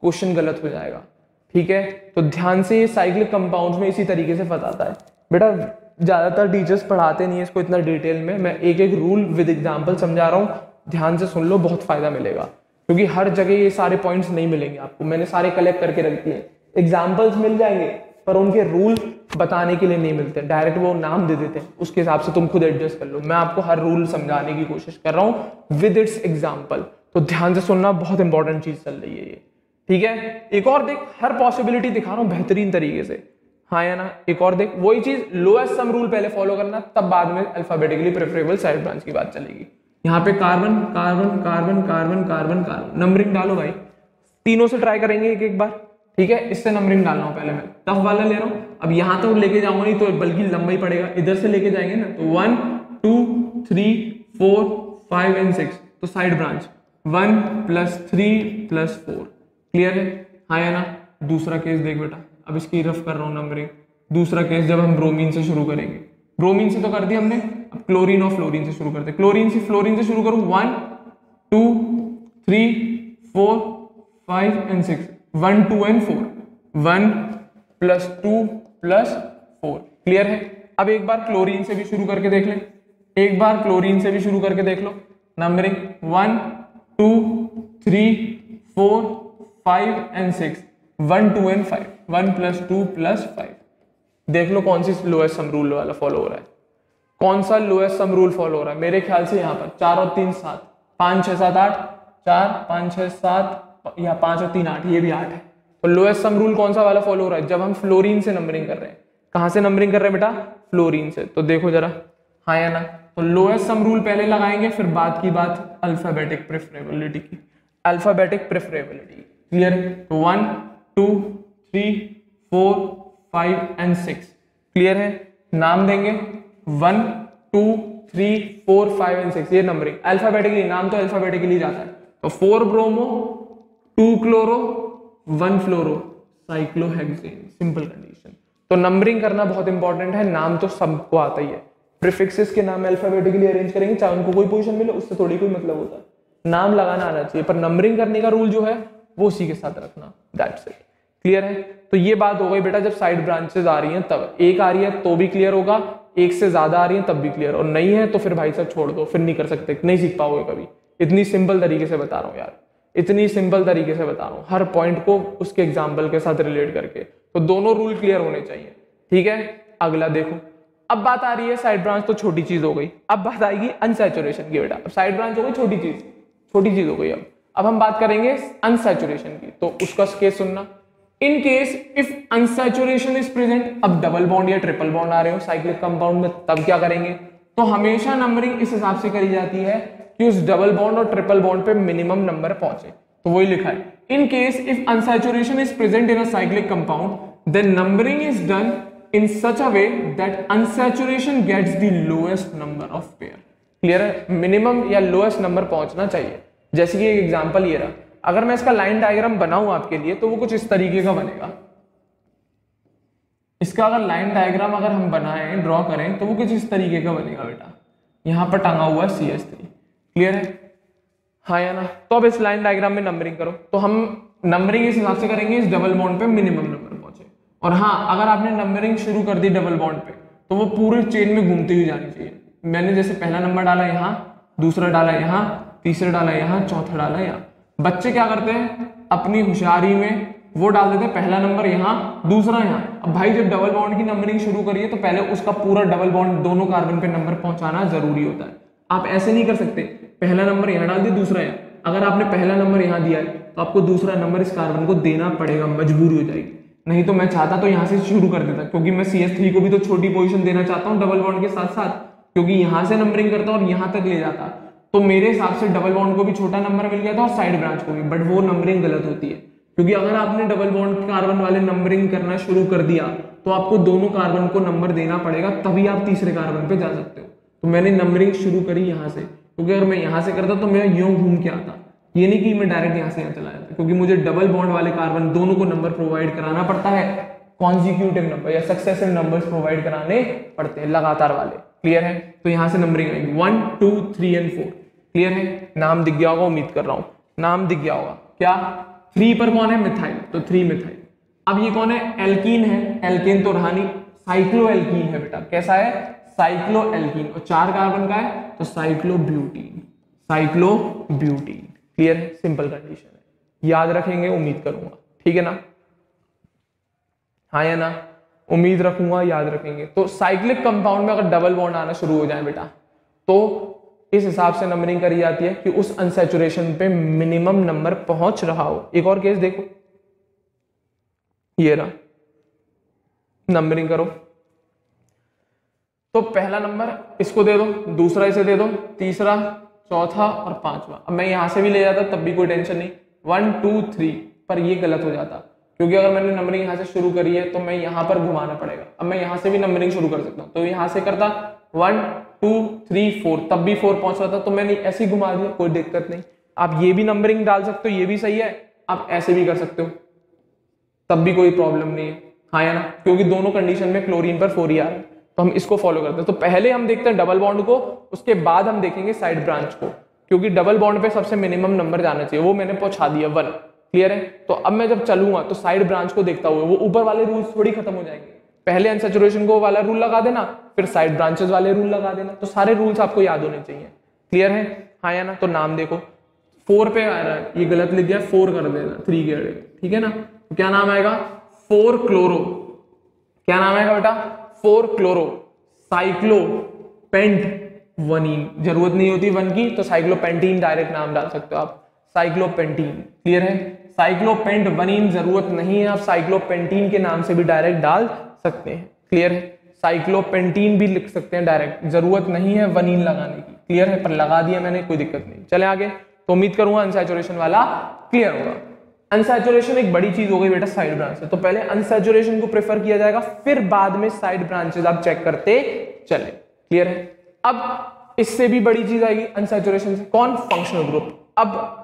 क्वेश्चन गलत हो जाएगा। ठीक है, तो ध्यान से, ये साइक्लिक कंपाउंड्स में इसी तरीके से बताता है बेटा। ज्यादातर टीचर्स पढ़ाते नहीं है इसको इतना डिटेल में, मैं एक एक रूल विद एग्जांपल समझा रहा हूँ, ध्यान से सुन लो, बहुत फायदा मिलेगा। क्योंकि हर जगह ये सारे पॉइंट्स नहीं मिलेंगे आपको, मैंने सारे कलेक्ट करके रख दिए। एग्जाम्पल्स मिल जाएंगे पर उनके रूल बताने के लिए नहीं मिलते, डायरेक्ट वो नाम दे देते हैं, उसके हिसाब से तुम खुद एडजस्ट कर लो। मैं आपको हर रूल समझाने की कोशिश कर रहा हूँ विद इट्स एग्जाम्पल, तो ध्यान से सुनना, बहुत इंपॉर्टेंट चीज चल रही है ये। ठीक है, एक और देख, हर पॉसिबिलिटी दिखा रहा हूँ बेहतरीन तरीके से, हाँ या ना। एक और देख, वही चीज, लोएस्ट सम रूल पहले फॉलो करना, तब बाद में अल्फाबेटिकली प्रेफरेबल साइड ब्रांच की बात चलेगी। यहाँ पे carbon carbon carbon carbon carbon carbon, numbering डालो भाई, तीनों से ट्राई करेंगे एक एक बार। ठीक है, इससे नंबरिंग डालना हो, पहले मैं टफ वाला ले रहा हूँ। अब यहाँ तो लेके जाऊंगा नहीं तो बल्कि लंबा ही पड़ेगा, इधर से लेके जाएंगे ना, तो 1 2 3 4 5 एंड 6, तो साइड ब्रांच 1 + 3 + 4, क्लियर है, हाँ या ना। दूसरा केस देख बेटा, अब इसकी रफ कर रहा हूँ नंबरिंग। दूसरा केस जब हम ब्रोमीन से शुरू करेंगे, ब्रोमीन से तो कर दिया हमने, अब क्लोरीन और फ्लोरीन से शुरू करते हैं। क्लोरीन से फ्लोरीन से शुरू करूँ, 1 2 3 4 5 एंड 6, 1 2 एंड 4, 1 + 2 + 4, क्लियर है। अब एक बार क्लोरीन से भी शुरू करके देख लें, एक बार क्लोरीन से भी शुरू करके देख लो, नंबरिंग 1 2 3 4 5 एंड 6, 1 2 एंड 5, 1 + 2 + 5। देख लो कौन सी लोएस्ट सम रूल वाला फॉलो हो रहा है, कौन सा लोएस्ट सम रूल फॉलो हो रहा है। मेरे ख्याल से यहाँ पर 4 और 3 7, 5 6 7 8, 4 5 6 7, या 5 और 3 8, ये भी 8 है। तो लोएस्ट सम रूल कौन सा वाला फॉलो हो रहा है, जब हम फ्लोरीन से नंबरिंग कर रहे हैं। कहां से नंबरिंग कर रहे हैं बेटा, फ्लोरीन से। तो देखो जरा, हाँ या ना। तो लोएस्ट सम रूल पहले लगाएंगे, फिर बाद की बात अल्फाबेटिक प्रेफरेबिलिटी की, अल्फाबेटिक प्रेफरेबिलिटी, क्लियर है। तो 1 2 3 4 5 एंड 6, क्लियर है। नाम देंगे 1 2 3 4 5 एंड 6, ये नंबरिंग अल्फाबेटिकली, नाम तो अल्फाबेटिकली जाता है। तो 4 ब्रोमो 2 क्लोरो 1 फ्लोरो साइक्लोहेक्सेन, सिंपल कंडीशन। तो नंबरिंग करना बहुत इंपॉर्टेंट है, नाम तो सबको आता ही है। प्रीफिक्सेस के नाम अल्फाबेटिकली अरेंज करेंगे, चाहे उनको कोई पोजीशन मिले, उससे थोड़ी कोई मतलब होता है, नाम लगाना आना चाहिए। पर नंबरिंग करने का रूल जो है वो उसी के साथ रखना, दैट्स इट, क्लियर है। तो ये बात हो गई बेटा, जब साइड ब्रांचेस आ रही हैं तब। एक आ रही है तो भी क्लियर होगा, एक से ज्यादा आ रही है तब भी क्लियर, और नहीं है तो फिर भाई साहब छोड़ दो, फिर नहीं कर सकते, नहीं सीख पाओगे कभी। इतनी सिंपल तरीके से बता रहा हूँ यार, इतनी सिंपल तरीके से बता रहा हूँ, हर पॉइंट को उसके एग्जाम्पल के साथ रिलेट करके। तो दोनों रूल क्लियर होने चाहिए, ठीक है। अगला देखो, अब बात आ रही है, साइड ब्रांच तो छोटी चीज हो गई, अब बात आएगी अनसैचुरेशन की बेटा। अब साइड ब्रांच हो गई छोटी चीज हो गई। अब हम बात करेंगे अनसैचुरेशन की, तो उसका केस सुनना। In case if unsaturation is present, अब डबल बॉन्ड या ट्रिपल बॉन्ड आ रहे हो साइक्लिक कंपाउंड में, तब क्या करेंगे, तो हमेशा नंबरिंग इस हिसाब से करी जाती है कि उस डबल बॉन्ड और ट्रिपल बॉन्ड पे मिनिमम नंबर पहुंचे। तो वही लिखा है, in case if unsaturation is present in a cyclic compound then numbering is done in such a way that unsaturation gets the lowest number of pair, clear है। Minimum या lowest number पहुंचना चाहिए। जैसे कि एक एग्जांपल ये रहा, अगर मैं इसका लाइन डायग्राम बनाऊं आपके लिए तो वो कुछ इस तरीके का बनेगा। इसका अगर लाइन डायग्राम अगर हम बनाएं, ड्रॉ करें, तो वो कुछ इस तरीके का बनेगा बेटा। यहां पर टांगा हुआ है CH3, क्लियर है, हाँ या ना। तो अब इस लाइन डायग्राम में नंबरिंग करो, तो हम नंबरिंग इस हिसाब से करेंगे इस डबल बॉन्ड पे मिनिमम नंबर पहुंचे। और हाँ, अगर आपने नंबरिंग शुरू कर दी डबल बॉन्ड पे, तो वो पूरे चेन में घूमती हुई जानी चाहिए। मैंने जैसे पहला नंबर डाला यहाँ, दूसरा डाला यहाँ, तीसरा डाला यहाँ, चौथा डाला यहाँ। बच्चे क्या करते हैं, अपनी होशियारी में वो डाल देते हैं पहला नंबर यहाँ, दूसरा यहाँ। अब भाई जब डबल बॉन्ड की नंबरिंग शुरू करिए तो पहले उसका पूरा डबल बॉन्ड दोनों कार्बन पे नंबर पहुंचाना जरूरी होता है। आप ऐसे नहीं कर सकते, पहला नंबर यहाँ डाल दिया, दूसरा यहाँ। अगर आपने पहला नंबर यहाँ दिया है तो आपको दूसरा नंबर इस कार्बन को देना पड़ेगा, मजबूरी हो जाएगी। नहीं तो मैं चाहता तो यहाँ से शुरू कर देता, क्योंकि मैं CH3 को भी तो छोटी पोजीशन देना चाहता हूँ डबल बॉन्ड के साथ साथ, क्योंकि यहाँ से नंबरिंग करता और यहाँ तक ले जाता, तो मेरे हिसाब से डबल बॉन्ड को भी छोटा नंबर मिल गया था और साइड ब्रांच को भी, बट वो नंबरिंग गलत होती है। क्योंकि अगर आपने डबल बॉन्ड कार्बन वाले नंबरिंग करना शुरू कर दिया तो आपको दोनों कार्बन को नंबर देना पड़ेगा, तभी आप तीसरे कार्बन पे जा सकते हो। तो मैंने नंबरिंग शुरू करी यहाँ से, क्योंकि अगर मैं यहाँ से करता तो मैं यूं घूम के आता, ये नहीं कि मैं डायरेक्ट यहाँ से यहाँ चला जाता, क्योंकि मुझे डबल बॉन्ड वाले कार्बन दोनों को नंबर प्रोवाइड कराना पड़ता है, कॉन्जिक्यूटिव नंबर या सक्सेसिव नंबर्स प्रोवाइड कराने पड़ते हैं, लगातार वाले, क्लियर है? तो यहां से नंबरिंग आएगी 1 2 3 एंड 4। क्लियर है? नाम दिख गया होगा, उम्मीद कर रहा हूं नाम दिख गया होगा। क्या 3 पर कौन है? मिथाइल, तो 3 मिथाइल। अब ये कौन है? एल्कीन है। एल्कीन तो रहा नहीं, साइक्लो एल्कीन है बेटा। कैसा है? Cyclo alkene. और 4 कार्बन का है तो cyclo butene, cyclo butene. Clear है? सिंपल कंडीशन है, याद रखेंगे उम्मीद करूंगा। ठीक है ना? हाँ या ना? उम्मीद रखूंगा याद रखेंगे। तो साइक्लिक कंपाउंड में अगर डबल बॉन्ड आना शुरू हो जाए बेटा, तो इस हिसाब से नंबरिंग करी जाती है कि उस अनसैचुरेशन पे मिनिमम नंबर पहुंच रहा हो। एक और केस देखो, ये रहा, नंबरिंग करो। तो पहला नंबर इसको दे दो, दूसरा इसे दे दो, तीसरा, चौथा और पांचवा। अब मैं यहां से भी ले जाता तब भी कोई टेंशन नहीं, 1 2 3, पर ये गलत हो जाता क्योंकि अगर मैंने नंबरिंग यहां से शुरू करी है तो मैं यहां पर घुमाना पड़ेगा। अब मैं यहां से भी नंबरिंग शुरू कर सकता हूं, तो यहां से करता 1 2 3 4, तब भी 4 पहुंच रहा था, तो मैंने ऐसे ही घुमा दिया, कोई दिक्कत नहीं। आप ये भी नंबरिंग डाल सकते हो, ये भी सही है, आप ऐसे भी कर सकते हो, तब भी कोई प्रॉब्लम नहीं है। हाँ या ना? क्योंकि दोनों कंडीशन में क्लोरीन पर 4 ही आ रहा है, तो हम इसको फॉलो करते हैं। तो पहले हम देखते हैं डबल बॉन्ड को, उसके बाद हम देखेंगे साइड ब्रांच को, क्योंकि डबल बॉन्ड पे सबसे मिनिमम नंबर जाना चाहिए, वो मैंने पहुंचा दिया 1। क्लियर है? तो अब मैं जब चलूंगा तो साइड ब्रांच को देखता हुआ, वो ऊपर वाले रूल्स थोड़ी खत्म हो जाएंगे। पहले अनसैचुरेशन को वाला रूल लगा देना, फिर साइड ब्रांचेस वाले रूल लगा देना, तो सारे रूल्स आपको याद होने चाहिए। क्लियर है? हाँ या ना? तो नाम देखो, 4 पे आ रहा है, ये गलत लिख गया, 4 कर देना 3 के अड़े। ठीक है ना? तो क्या नाम आएगा? 4 क्लोरो। क्या नाम आएगा बेटा? 4 क्लोरो साइक्लोपेंटवनीन। जरूरत नहीं होती 1 की, तो साइक्लोपेंटीन डायरेक्ट नाम डाल सकते हो आप, साइक्लोपेंटीन। क्लियर है? साइक्लोपेंटवनीन जरूरत नहीं है, आप साइक्लोपेंटीन के नाम से भी डायरेक्ट डाल सकते हैं। क्लियर है? साइक्लोपेंटीन भी लिख सकते हैं डायरेक्ट, जरूरत नहीं है वनीन लगाने की। क्लियर है? पर लगा दिया मैंने, कोई दिक्कत नहीं। चले आगे, तो उम्मीद करूंगा अनसैचुरेशन वाला क्लियर होगा। अनसैचुरेशन एक बड़ी चीज हो गई बेटा साइड ब्रांच से, तो पहले अनसैचुरेशन को प्रेफर किया जाएगा, फिर बाद में साइड ब्रांचेस आप चेक करते चले। क्लियर है? अब इससे भी बड़ी चीज आएगी अनसैचुरेशन से, कौन? Functional group. अब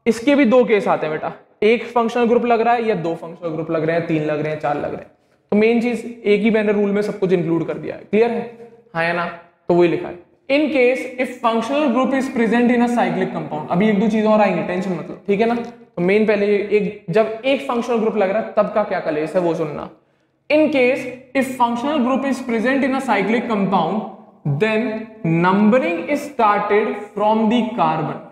इसके भी 2 केस आते हैं बेटा, एक फंक्शनल ग्रुप लग रहा है या 2 फंक्शनल ग्रुप लग रहे हैं, 3 लग रहे हैं, 4 लग रहे हैं। तो मेन चीज एक ही मैंने रूल में सब कुछ इंक्लूड कर दिया है। क्लियर है? हाँ या ना? तो वही लिखा है, in case if functional group is present in a cyclic compound. अभी 1 2 चीजें और आएंगी, टेंशन मतलब। ठीक है ना? तो मेन पहले एक, जब एक फंक्शनल ग्रुप लग रहा है तब का क्या कलेस है वो सुनना। In case if functional group is present in a cyclic compound then numbering is started from the carbon.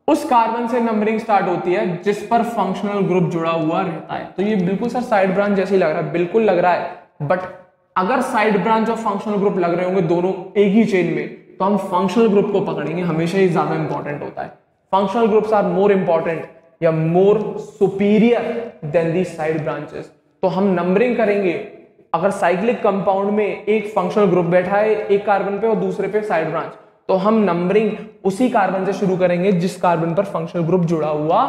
उस कार्बन से नंबरिंग स्टार्ट होती है जिस पर फंक्शनल ग्रुप जुड़ा हुआ रहता है। तो ये बिल्कुल सर साइड ब्रांच जैसे ही लग रहा है, बिल्कुल लग रहा है, बट अगर साइड ब्रांच और फंक्शनल ग्रुप लग रहे होंगे दोनों एक ही चेन में, तो हम फंक्शनल ग्रुप को पकड़ेंगे, हमेशा ही ज्यादा इंपॉर्टेंट होता है। Functional groups are more important या more superior than the side branches. तो हम नंबरिंग करेंगे, अगर साइक्लिक कंपाउंड में एक फंक्शनल ग्रुप बैठा है एक कार्बन पे और दूसरे पे साइड ब्रांच, तो हम नंबरिंग उसी कार्बन से शुरू करेंगे जिस कार्बन पर फंक्शनल ग्रुप जुड़ा हुआ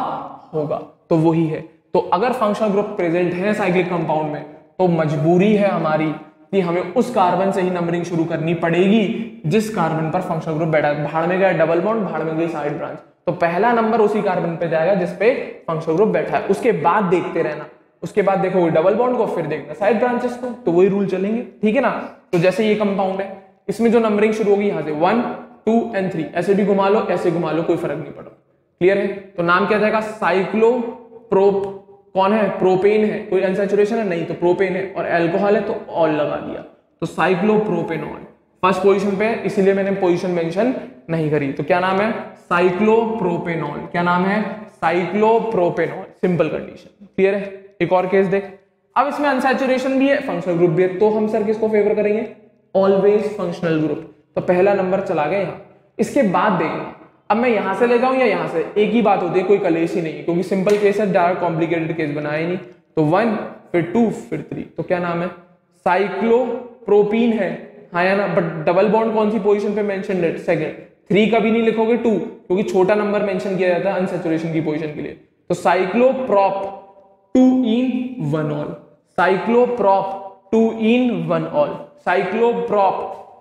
होगा, तो वही है। तो अगर फंक्शनल ग्रुप प्रेजेंट है साइक्लिक कंपाउंड में, तो मजबूरी है हमारी कि हमें उस कार्बन से ही नंबरिंग शुरू करनी पड़ेगी जिस कार्बन पर फंक्शनल ग्रुप बैठा है। भाड़ में गया डबल बॉन्ड, भाड़ में गई साइड ब्रांच, तो पहला नंबर उसी कार्बन पे जाएगा जिसपे फंक्शनल ग्रुप बैठा है। उसके बाद देखते रहना, उसके बाद देखोगे डबल बॉन्ड को, फिर देखना साइड ब्रांचेस को, तो वही रूल चलेंगे। ठीक है ना? तो जैसे ये कंपाउंड है, इसमें जो नंबरिंग शुरू होगी यहाँ से 1 2 एंड 3, ऐसे भी घुमा लो ऐसे घुमा लो, कोई फर्क नहीं पड़ा। क्लियर है? तो नाम क्या जाएगा? साइक्लोप्रोप। कौन है? प्रोपेन है। कोई अनसैचुरेशन है? नहीं, तो प्रोपेन है, और अल्कोहल है तो ऑल लगा दिया, तो साइक्लोप्रोपेनॉल फर्स्ट पोजीशन पे है, इसीलिए मैंने पोजीशन मेंशन नहीं करी। तो क्या नाम है? साइक्लोप्रोपेनॉल। क्या नाम है? साइक्लोप्रोपेनॉल। Simple condition. क्लियर है? एक और केस देख, अब इसमें अनसैचुरेशन भी है फंक्शनल ग्रुप भी है, तो हम सर किसको फेवर करेंगे? Always functional group. तो पहला नंबर चला गया यहाँ। इसके बाद देखना, अब मैं यहां से ले जाऊं या यहां से, एक ही बात होती है, कोई कलेश ही नहीं है, क्योंकि सिंपल केस है, डायरेक्ट कॉम्प्लिकेटेड केस बनाया ही नहीं। तो 1 फिर 2 फिर 3, तो क्या नाम है? साइक्लोप्रोपीन है। हाँ या ना? बट डबल बॉन्ड कौन सी पोजीशन पे मेंशन है? सेकंड। 3 कभी नहीं लिखोगे 2, क्योंकि छोटा नंबर मेंशन किया जाता है अनसैचुरेशन की पोजीशन के लिए। तो cycloprop 2 in 1 ol, cycloprop 2 in 1 ol, cycloprop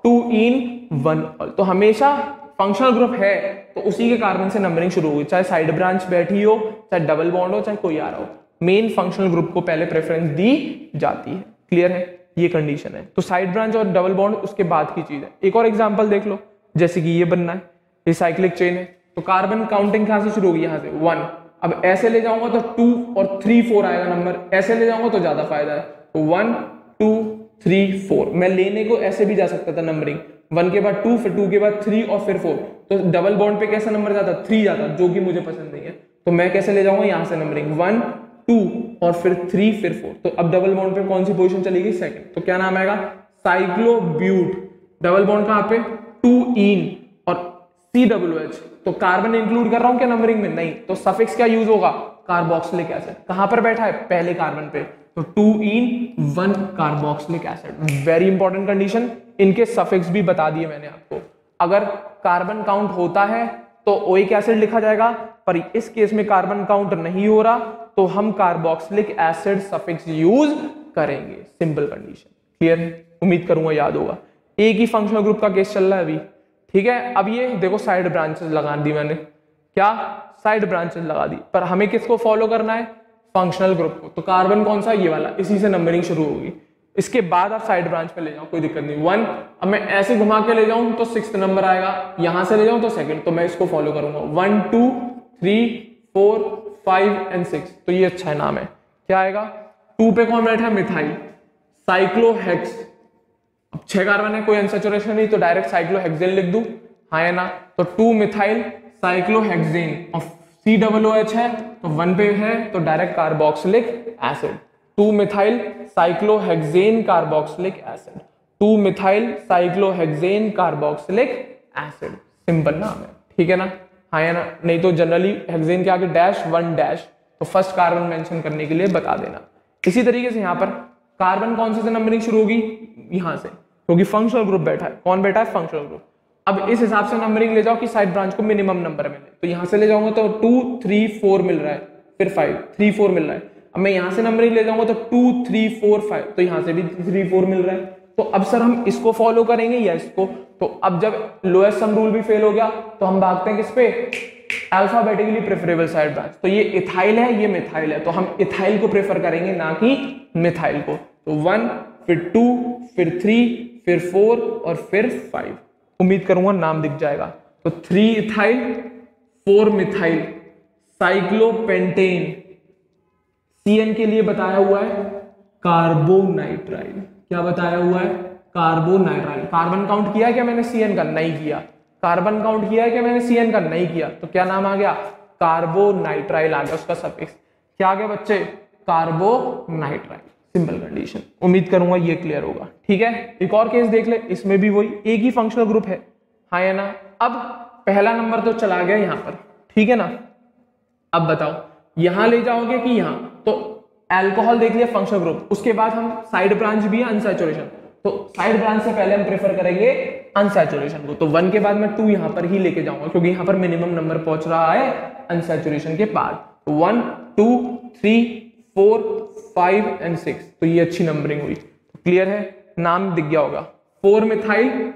2 in 1 ol. तो हमेशा फंक्शनल ग्रुप है तो उसी के कार्बन से नंबरिंग शुरू होगी, चाहे साइड ब्रांच बैठी हो, चाहे डबल बॉन्ड हो, चाहे कोई आ रहा हो, मेन फंक्शनल ग्रुप को पहले प्रेफरेंस दी जाती है। क्लियर है? ये कंडीशन है। तो साइड ब्रांच और डबल बॉन्ड उसके बाद की चीज है। एक और एग्जांपल देख लो, जैसे कि ये बनना है, ये साइक्लिक चेन है, तो कार्बन काउंटिंग कहां से शुरू होगी, यहाँ से 1। अब ऐसे ले जाऊंगा तो 2 और 3 4 आएगा नंबर, ऐसे ले जाऊंगा तो ज्यादा फायदा है, तो 1 2 3 4। मैं लेने को ऐसे भी जा सकता था नंबरिंग, 1 के बाद 2, फिर 2 के बाद 3 और फिर 4। तो डबल बॉन्ड पे कैसा नंबर जाता, 3 जाता, जो कि मुझे पसंद नहीं है। तो मैं कैसे ले जाऊंगा, यहाँ से नंबरिंग 1 2 और फिर 3 फिर 4। तो अब डबल बॉन्ड पे कौन सी पोजीशन चलेगी, सेकंड। तो क्या नाम आएगा, साइक्लोब्यूट। डबल बॉन्ड कहाँ पे, 2ene और COOH। तो कार्बन इंक्लूड कर रहा हूं क्या नंबरिंग में, नहीं। तो सफिक्स क्या यूज होगा, कार्बोक्सिलिक एसिड। कहां पर बैठा है, पहले कार्बन पे, तो 2ene 1 carboxylic acid. Very important condition. इनके सफिक्स भी बता दिए मैंने आपको। अगर कार्बन काउंट होता है तो ओइक एसिड लिखा जाएगा, पर इस केस में कार्बन काउंट नहीं हो रहा तो हम कार्बोक्सिलिक एसिड सफिक्स यूज करेंगे। सिंपल कंडीशन, क्लियर है, उम्मीद करूंगा याद होगा। एक ही फंक्शनल ग्रुप का केस चल रहा है अभी, ठीक है। अब ये देखो साइड ब्रांचेस लगा दी मैंने, क्या साइड ब्रांचेस लगा दी, पर हमें किसको फॉलो करना है, फंक्शनल ग्रुप को। तो कार्बन कौन सा, ये वाला, इसी से नंबरिंग शुरू होगी। इसके बाद आप साइड ब्रांच पे ले जाओ, कोई दिक्कत नहीं, 1। अब मैं ऐसे घुमा के ले जाऊं तो 6th नंबर आएगा, यहां से ले जाऊं तो सेकंड, तो मैं इसको फॉलो करूंगा 1 2 3 4 5 एंड 6। तो ये अच्छा है, नाम है, क्या आएगा, 2 पे कौन बैठा है, मिथाइल, साइक्लोहेक्स। अब 6 कार्बन है, कोई अनसैचुरेशन नहीं, तो डायरेक्ट साइक्लोहेक्सेन लिख दूं, हाँ है ना। तो 2 मिथाइल साइक्लोहेक्सेन और COOH है, तो 1 पे है, तो direct carboxylic acid. 2 methyl cyclohexane carboxylic acid, 2 methyl cyclohexane carboxylic acid. Simple नाम है, ठीक है ना, हाँ है ना। नहीं तो जनरली हेक्सेन के आगे डैश 1 डैश, तो फर्स्ट कार्बन मेंशन करने के लिए बता देना। इसी तरीके से यहाँ पर कार्बन कौन से नंबरिंग शुरू होगी, यहां से, क्योंकि फंक्शनल ग्रुप बैठा है। कौन बैठा है, फंक्शनल ग्रुप। अब इस हिसाब से नंबरिंग ले जाओ कि साइड ब्रांच को मिनिमम नंबर मिले। तो यहां से ले जाऊंगा तो 2 3 4 मिल रहा है, फिर 5 3 4 मिल रहा है। अब मैं यहां से नंबरिंग ले जाऊंगा तो 2 3 4 5, तो यहां से भी 3 4 मिल रहा है। तो अब सर हम इसको फॉलो करेंगे या इसको, तो अब जब लोएस्ट सम रूल भी फेल हो गया तो हम भागते हैं किस पे, अल्फाबेटिकली प्रेफरेबल साइड ब्रांच। तो ये इथाइल है, ये मिथाइल है, तो हम इथाइल को प्रेफर करेंगे ना कि मिथाइल को। तो 1 फिर 2 फिर 3 फिर 4 और फिर 5। उम्मीद करूंगा नाम दिख जाएगा। तो 3 इथाइल 4 मिथाइल साइक्लोपेंटेन। CN के लिए बताया हुआ है कार्बोनाइट्राइल। क्या बताया हुआ है, कार्बोनाइट्राइल। कार्बन काउंट किया है क्या मैंने CN का, नहीं किया। कार्बन काउंट किया है क्या मैंने CN का, नहीं किया। तो क्या नाम आ गया, कार्बोनाइट्राइल आ गया, उसका सफिक्स क्या आ गया बच्चे, कार्बोनाइट्राइल। सिंपल कंडीशन, उम्मीद करूंगा ये क्लियर होगा, ठीक है। एक और केस देख ले, इसमें भी वही एक ही फंक्शनल ग्रुप है, हाँ या ना। अब पहला नंबर तो चला गया यहां पर, ठीक है ना। अब बताओ यहां ले जाओगे कि यहां, तो अल्कोहल देख लिया फंक्शनल ग्रुप, उसके बाद हम साइड ब्रांच भी है अनसैचुरेशन। तो साइड ब्रांच से पहले हम प्रेफर करेंगे अनसैचुरेशन को। तो 1 के बाद मैं 2 यहां पर ही लेके जाऊंगा, क्योंकि यहां पर मिनिमम नंबर पहुंच रहा है अनसैचुरेशन के बाद। तो 1 2 3 4 5 एंड 6। तो ये अच्छी नंबरिंग हुई, तो क्लियर है, नाम दिख गया होगा। 4 मिथाइल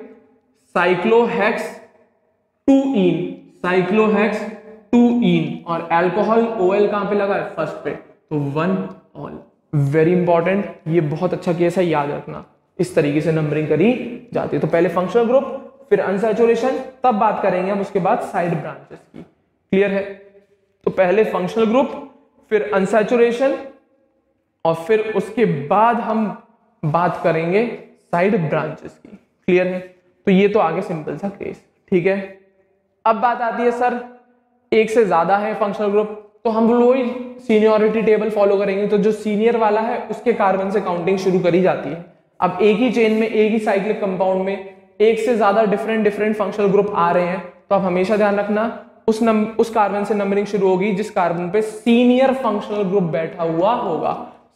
साइक्लोहेक्स 2ene, साइक्लोहेक्स 2ene, और अल्कोहल OL कहां पे लगा है, फर्स्ट पे, तो 1 ऑल। वेरी इंपॉर्टेंट, ये बहुत अच्छा केस है, याद रखना। इस तरीके से नंबरिंग करी जाती है। तो पहले फंक्शनल ग्रुप, फिर अनसैचुरेशन, तब बात करेंगे हम उसके बाद साइड ब्रांचेस की, क्लियर है। तो पहले फंक्शनल ग्रुप, फिर अनसैचुरेशन, और फिर उसके बाद हम बात करेंगे साइड ब्रांचेस की, क्लियर है। तो ये तो आगे सिंपल सा केस, ठीक है। अब बात आती है सर एक से ज्यादा है फंक्शनल ग्रुप, तो हम वही सीनियरिटी टेबल फॉलो करेंगे। तो जो सीनियर वाला है उसके कार्बन से काउंटिंग शुरू करी जाती है। अब एक ही चेन में, एक ही साइक्लिक कंपाउंड में एक से ज्यादा डिफरेंट फंक्शनल ग्रुप आ रहे हैं, तो आप हमेशा ध्यान रखना उस कार्बन से नंबरिंग शुरू होगी जिस कार्बन पे सीनियर फंक्शनल ग्रुप बैठा हुआ होगा,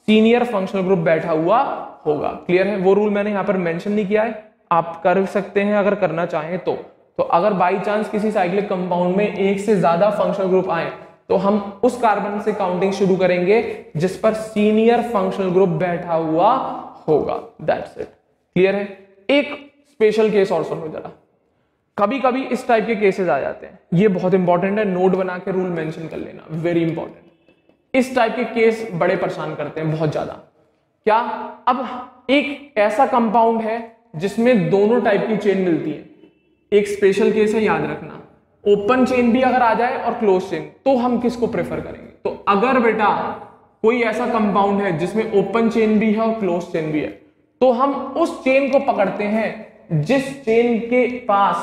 सीनियर फंक्शनल ग्रुप बैठा हुआ होगा, क्लियर है। वो रूल मैंने यहाँ पर मेंशन नहीं किया है, आप कर सकते हैं अगर करना चाहें तो अगर बाई चांस किसी साइक्लिक कंपाउंड में एक से ज्यादा फंक्शनल ग्रुप आए तो हम उस कार्बन से काउंटिंग शुरू करेंगे जिस पर सीनियर फंक्शनल ग्रुप बैठा हुआ होगा, दैट्स इट, क्लियर है। एक स्पेशल केस और सुनो जरा, कभी कभी इस टाइप के केसेस आ जाते हैं, ये बहुत इंपॉर्टेंट है, नोट बना के रूल मेंशन कर लेना, वेरी इंपॉर्टेंट। इस टाइप के केस बड़े परेशान करते हैं बहुत ज्यादा, क्या? अब एक ऐसा कंपाउंड है जिसमें दोनों टाइप की चेन मिलती है। एक स्पेशल केस है, याद रखना, ओपन चेन भी अगर आ जाए और क्लोज चेन, तो हम किसको प्रेफर करेंगे? तो अगर बेटा कोई ऐसा कंपाउंड है जिसमें ओपन चेन भी है और क्लोज चेन भी है, तो हम उस चेन को पकड़ते हैं जिस चेन के पास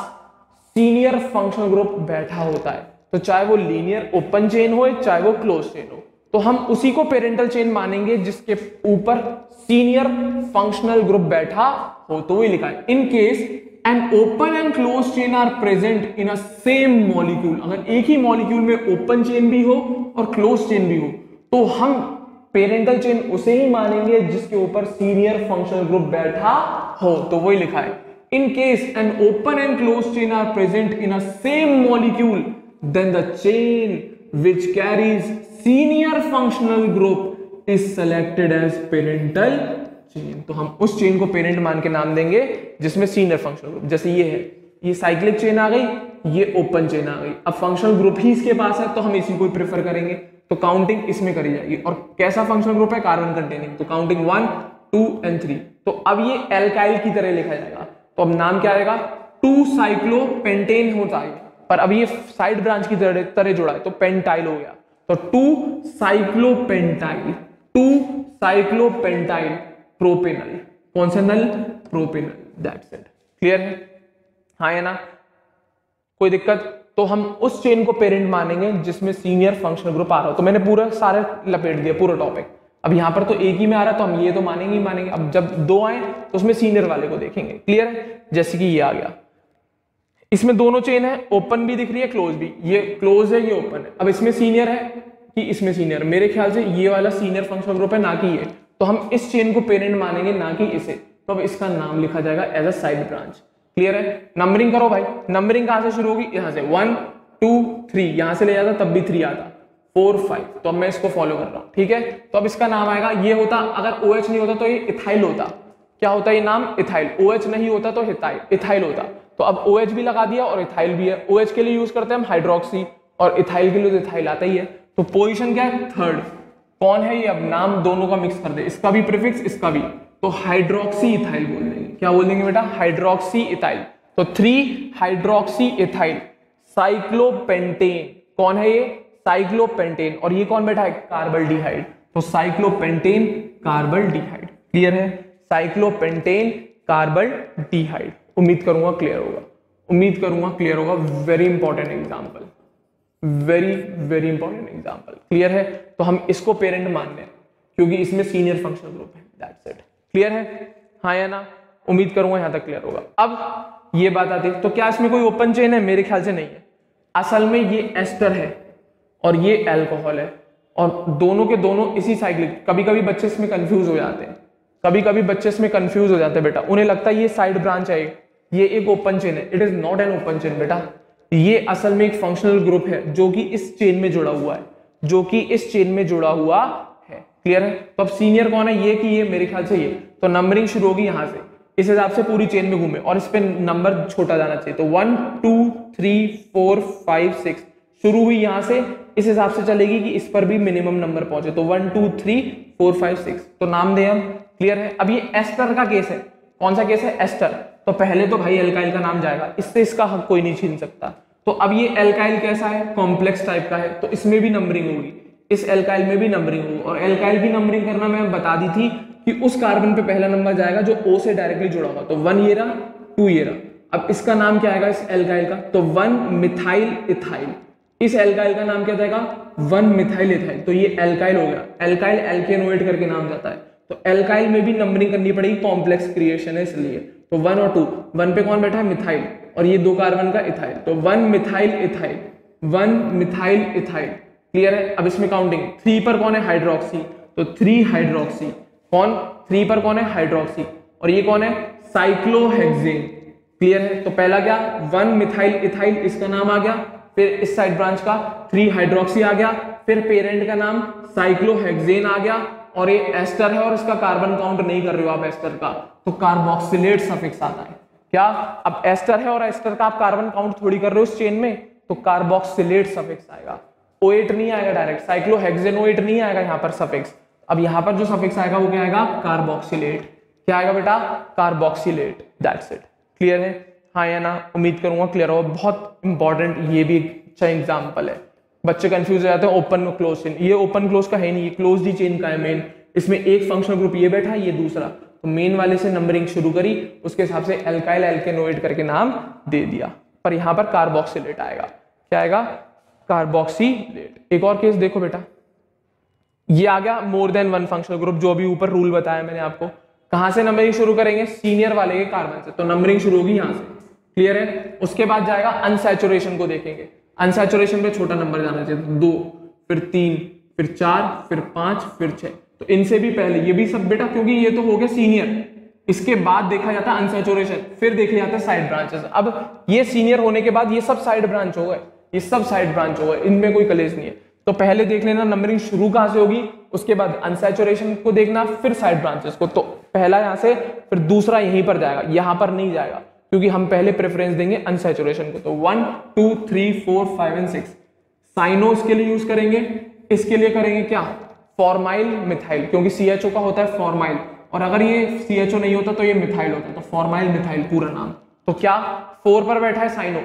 सीनियर फंक्शनल ग्रुप बैठा होता है। तो चाहे वो लीनियर ओपन चेन हो चाहे वो क्लोज चेन हो, तो हम उसी को पेरेंटल चेन मानेंगे जिसके ऊपर सीनियर फंक्शनल ग्रुप बैठा हो। तो वही लिखा है, in case an open and close chain are present in a same molecule. अगर एक ही मॉलिक्यूल में ओपन चेन भी हो और क्लोज चेन भी हो, तो हम पेरेंटल चेन उसे ही मानेंगे जिसके ऊपर सीनियर फंक्शनल ग्रुप बैठा हो। तो वही लिखा है, in case an open and close chain are present in a same molecule, then the chain which carries senior functional group is selected as parental chain। तो हम उस चेन को पेरेंट मान के नाम देंगे जिसमें सीनियर फंक्शनल ग्रुप, जैसे ये है, ये साइक्लिक चेन आ गई, ये ओपन चेन आ गई। अब फंक्शनल ग्रुप ही इसके पास है तो हम इसी को प्रेफर करेंगे, तो काउंटिंग इसमें करी जाएगी। और कैसा फंक्शनल ग्रुप है? कार्बन कंटेनिंग, तो काउंटिंग 1 2 एंड 3। तो अब ये एल्काइल की तरह लिखा जाएगा, तो अब नाम क्या आएगा? 2 साइक्लोपेंटेन होता है, पर अब ये साइड ब्रांच की तरह जुड़ा है तो पेंटाइल हो गया। तो 2 साइक्लोपेंटाइल, 2 साइक्लोपेंटाइल प्रोपेनल। कौन सा नल? प्रोपेनल। That's it. क्लियर है? हाँ या ना? कोई दिक्कत? तो हम उस चेन को पेरेंट मानेंगे जिसमें सीनियर फंक्शनल ग्रुप आ रहा हो। तो मैंने पूरा सारे लपेट दिया, पूरा टॉपिक। अब यहां पर तो एक ही में आ रहा है तो हम ये तो मानेंगे ही मानेंगे। अब जब 2 आए तो उसमें सीनियर वाले को देखेंगे। क्लियर है? जैसे कि ये आ गया, इसमें दोनों चेन है, ओपन भी दिख रही है क्लोज भी, ये क्लोज है ये ओपन है। अब इसमें सीनियर है कि इसमें सीनियर? मेरे ख्याल से ये वाला सीनियर फंक्शनल ग्रुप है, ना कि ये। तो हम इस चेन को पेरेंट मानेंगे, ना कि इसे। तो अब इसका नाम लिखा जाएगा as a side branch. Clear है? नंबरिंग करो भाई। नंबरिंग कहां से शुरू होगी? यहां से 1 2 3, यहां से ले जाता तब भी 3 आता, 4 5। तो अब मैं इसको फॉलो कर रहा हूं। ठीक है? तो अब इसका नाम आएगा, ये होता, अगर OH नहीं होता तो ये इथाइल होता। क्या होता है ये नाम? इथाइल। OH नहीं होता तो इथाइल होता। तो अब OH भी लगा दिया और इथाइल भी है। OH के लिए यूज करते हैं हम हाइड्रोक्सी, और इथाइल के लिए तो इथाइल आता ही है। तो पोजीशन क्या है? 3rd। कौन है ये? अब नाम दोनों का मिक्स कर दे, इसका भी प्रीफिक्स इसका भी, तो हाइड्रोक्सी इथाइल बोल देंगे। क्या बोल देंगे बेटा? Hydroxy ethyl. तो 3 हाइड्रोक्सी इथाइल साइक्लोपेंटेन। कौन है ये? साइक्लोपेंटेन। और ये कौन बैठा है? कार्बल्डिहाइड। तो साइक्लोपेंटेन कार्बल्डिहाइड। क्लियर है? साइक्लोपेंटेन कार्बल्डिहाइड। उम्मीद करूंगा क्लियर होगा, उम्मीद करूंगा क्लियर होगा। Very important example, very very important example. Clear है? तो हम इसको पेरेंट मान लें क्योंकि इसमें सीनियर फंक्शनल ग्रुप है। That's it. क्लियर है? हाँ या ना? उम्मीद करूंगा यहां तक क्लियर होगा। अब ये बात आती है, तो क्या इसमें कोई ओपन चेन है? मेरे ख्याल से नहीं है। असल में ये एस्टर है और ये एल्कोहल है, और दोनों के दोनों इसी साइक्लिक। कभी कभी बच्चे इसमें कंफ्यूज हो जाते हैं, कभी कभी बच्चे इसमें कंफ्यूज हो जाते हैं बेटा। उन्हें लगता है ये साइड ब्रांच है, ये एक ओपन चेन है। It is not an open chain बेटा, ये असल में एक फंक्शनल ग्रुप है जो कि इस चेन में जुड़ा हुआ है, जो कि इस चेन में जुड़ा हुआ है। क्लियर है? तो अब सीनियर कौन है? ये कि ये? मेरे ख्याल से ये। तो नंबरिंग शुरू होगी यहां से, इस हिसाब से पूरी चेन में घूमे, और इस पे नंबर छोटा जाना चाहिए। तो 1 2 3 4 5 6 शुरू हुई यहां से, इस हिसाब से चलेगी कि इस पर भी मिनिमम नंबर पहुंचे। तो 1 2 3 4 5 6, तो नाम दे हम। क्लियर है? अब ये एस्टर का केस है। कौन सा केस है? एस्टर। तो पहले तो भाई एल्काइल का नाम जाएगा, इससे इसका हक कोई नहीं छीन सकता। तो अब ये एल्काइल कैसा है? कॉम्प्लेक्स टाइप का है, तो इसमें भी नंबरिंग होगी, इस एल्काइल में भी नंबरिंग होगी। और एल्काइल की नंबरिंग करना मैं बता दी थी कि उस कार्बन पे पहला नंबर जाएगा जो O से डायरेक्टली जुड़ा होगा। तो 1 ये रहा, 2 ये रहा। अब इसका नाम क्या आएगा इस एल्काइल का? तो 1 मिथाइल इथाइल। इस एल्काइल का नाम क्या जाएगा? 1 मिथाइल इथाइल। तो ये एल्काइल हो गया। एल्काइल एल्केनोइड करके नाम जाता है। तो एल्काइल में भी नंबरिंग करनी पड़ेगी, कॉम्प्लेक्स क्रिएशन है इसलिए। तो 1 और 2, 1 पे कौन बैठा है? मिथाइल, और ये 2 कार्बन का इथाइल। तो 1 methyl ethyl, 1 methyl ethyl. Clear है? अब इसमें काउंटिंग 3 पर कौन है? हाइड्रोक्सी। तो 3 हाइड्रोक्सी। कौन? 3 पर कौन है? हाइड्रोक्सी। और ये कौन है? साइक्लोहेक्सेन। क्लियर है? तो पहला क्या? 1 मिथाइल इथाइल, इसका नाम आ गया। फिर इस साइड ब्रांच का 3 हाइड्रोक्सी आ गया। फिर पेरेंट का नाम साइक्लोहेक्सेन आ गया। और ये एस्टर है और इसका कार्बन काउंट नहीं कर रहे हो आप एस्टर का, तो कार्बोक्सिलेट सफिक्स आता है। क्या? अब एस्टर है और एस्टर का आप कार्बन काउंट थोड़ी कर रहे हो इस चेन में, तो कार्बोक्सिलेट सफिक्स आएगा। O8 नहीं आएगा डायरेक्ट, साइक्लोहेक्सेनोएट नहीं आएगा यहाँ पर सफिक्स। अब यहाँ पर जो सफिक्स आएगा वो क्या आएगा, कार्बोक्सिलेट। क्या आएगा बेटा, कार्बोक्सिलेट। That's it. क्लियर है, हाँ या ना? उम्मीद करूंगा क्लियर हो। बहुत इंपॉर्टेंट, ये भी एक अच्छा एग्जाम्पल है। बच्चे कंफ्यूज हो जाते हैं ओपन और क्लोज चेन। ये ओपन क्लोज का है नहीं, ये क्लोज दी चेन का है मेन। इसमें एक फंक्शनल ग्रुप ये बैठा, ये दूसरा, तो मेन वाले से नंबरिंग शुरू करी, उसके हिसाब से एल्काइल एल्केनोइड करके नाम दे दिया। पर यहाँ पर कार्बोक्सिलेट आएगा। क्या आएगा, कार्बोक्सिलेट। एक और केस देखो बेटा, ये आ गया more than one functional group, जो अभी ऊपर रूल बताया मैंने आपको। कहां से नंबरिंग शुरू करेंगे, सीनियर वाले के कार्बन से, तो नंबरिंग शुरू होगी यहां से। क्लियर है, उसके बाद जाएगा अनसैचुरेशन को देखेंगे। अनसैचुरेशन पे छोटा नंबर जाना चाहिए, 2, फिर 3, फिर 4, फिर 5, फिर 6। तो इनसे भी पहले ये भी सब बेटा, क्योंकि ये तो हो गया सीनियर, इसके बाद देखा जाता है अनसैचुरेशन, फिर देखे जाते हैं साइड ब्रांचेस। अब ये सीनियर होने के बाद ये सब साइड ब्रांच हो गए, ये सब साइड ब्रांच हो गए, इनमें कोई कलेश नहीं है। तो पहले देख लेना नंबरिंग शुरू कहां से होगी, उसके बाद अनसैचुरेशन को देखना, फिर साइड ब्रांचेस को। तो पहला यहां से, फिर दूसरा यहीं पर जाएगा, यहां पर नहीं जाएगा, क्योंकि हम पहले प्रेफरेंस देंगे अनसैचुरेशन को। तो 1, 2, 3, 4, 5 एंड 6 साइनोस के लिए यूज करेंगे। इसके लिए करेंगे क्या, फॉर्माइल मिथाइल, क्योंकि CHO का होता है फॉर्माइल, और अगर ये CHO नहीं होता तो ये मिथाइल होता है, तो फॉर्माइल मिथाइल पूरा नाम। तो क्या 4 पर बैठा है साइनो,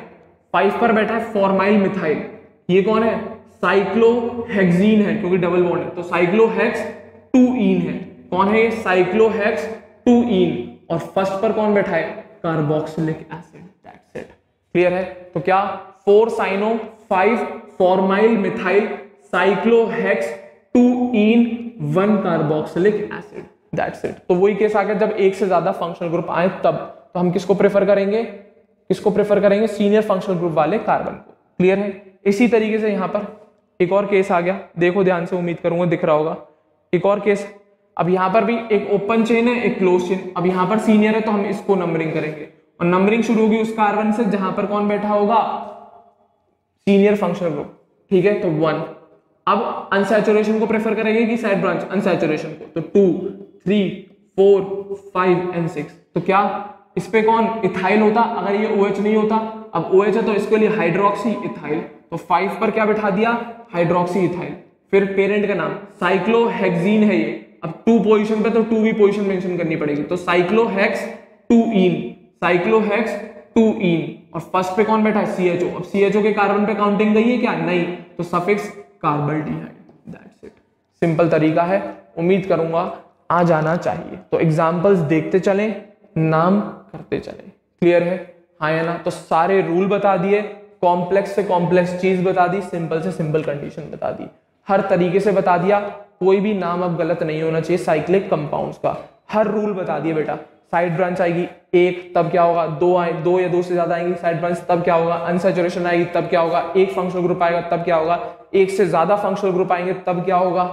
5 पर बैठा है फॉर्माइल मिथाइल। ये कौन है, साइक्लोहेक्सीन है, क्योंकि डबल बॉन्ड है, तो साइक्लोहेक्स 2ईन है। कौन है ये, साइक्लोहेक्स 2ईन। और फर्स्ट पर कौन बैठा है, carboxylic acid. That's it. Clear है, तो क्या 4 साइनो, 5 फॉर्माइल मिथाइल, साइक्लोहेक्स 2ईन, 1 कार्बोक्सिलिक एसिड। That's it. तो वही केस आ गया, जब एक से ज्यादा फंक्शनल ग्रुप आए तब। तो हम किसको प्रेफर करेंगे, किसको प्रेफर करेंगे, सीनियर फंक्शनल ग्रुप वाले कार्बन को। क्लियर है। इसी तरीके से यहां पर एक और केस आ गया, देखो ध्यान से, उम्मीद करूंगा दिख रहा होगा। एक और केस, अब यहां पर भी एक ओपन चेन है, एक क्लोज चेन। अब यहां पर सीनियर है तो हम इसको नंबरिंग करेंगे, और नंबरिंग शुरू होगी उस कार्बन से जहां पर कौन बैठा होगा, सीनियर फंक्शनल ग्रुप। ठीक है, तो 1। अब अनसैचुरेशन को प्रेफर करेंगे कि साइड ब्रांच, अनसैचुरेशन को, तो 2, 3, 4, 5 एंड 6। तो क्या इस पे कौन, इथाइल होता, अगर ये OH नहीं होता। अब OH है तो इसके लिए हाइड्रोक्सी इथाइल, तो 5 पर क्या बैठा दिया, हाइड्रोक्सी इथाइल। फिर पेरेंट का नाम साइक्लोहेक्सीन है ये, अब 2 पोजीशन पे तो 2 भी पोजीशन मेंशन करनी पड़ेगी, तो साइक्लोहेक्स 2ईन, साइक्लोहेक्स 2ईन। और फर्स्ट पे कौन बैठा है, CHO। अब CHO के कार्बन पे काउंटिंग गई है क्या, नहीं, तो suffix carbaldehyde. That's it. Simple तरीका है, उम्मीद करूंगा आ जाना चाहिए। तो एग्जांपल्स देखते चलें, नाम करते चलें। क्लियर है, हाँ या ना? तो सारे रूल बता दिए, कॉम्प्लेक्स से कॉम्प्लेक्स चीज बता दी, सिंपल से सिंपल कंडीशन बता दी, हर तरीके से बता दिया। कोई भी नाम अब गलत नहीं होना चाहिए साइक्लिक कंपाउंड्स का, हर रूल बता दिए बेटा। साइड ब्रांच आएगी 1 तब क्या होगा, 2 आए, 2 या 2 से ज्यादा आएंगी साइड ब्रांच तब क्या होगा, अनसैचुरेशन आएगी तब क्या होगा, एक फंक्शनल ग्रुप आएगा तब क्या होगा, एक से ज्यादा फंक्शनल ग्रुप आएंगे तब क्या होगा,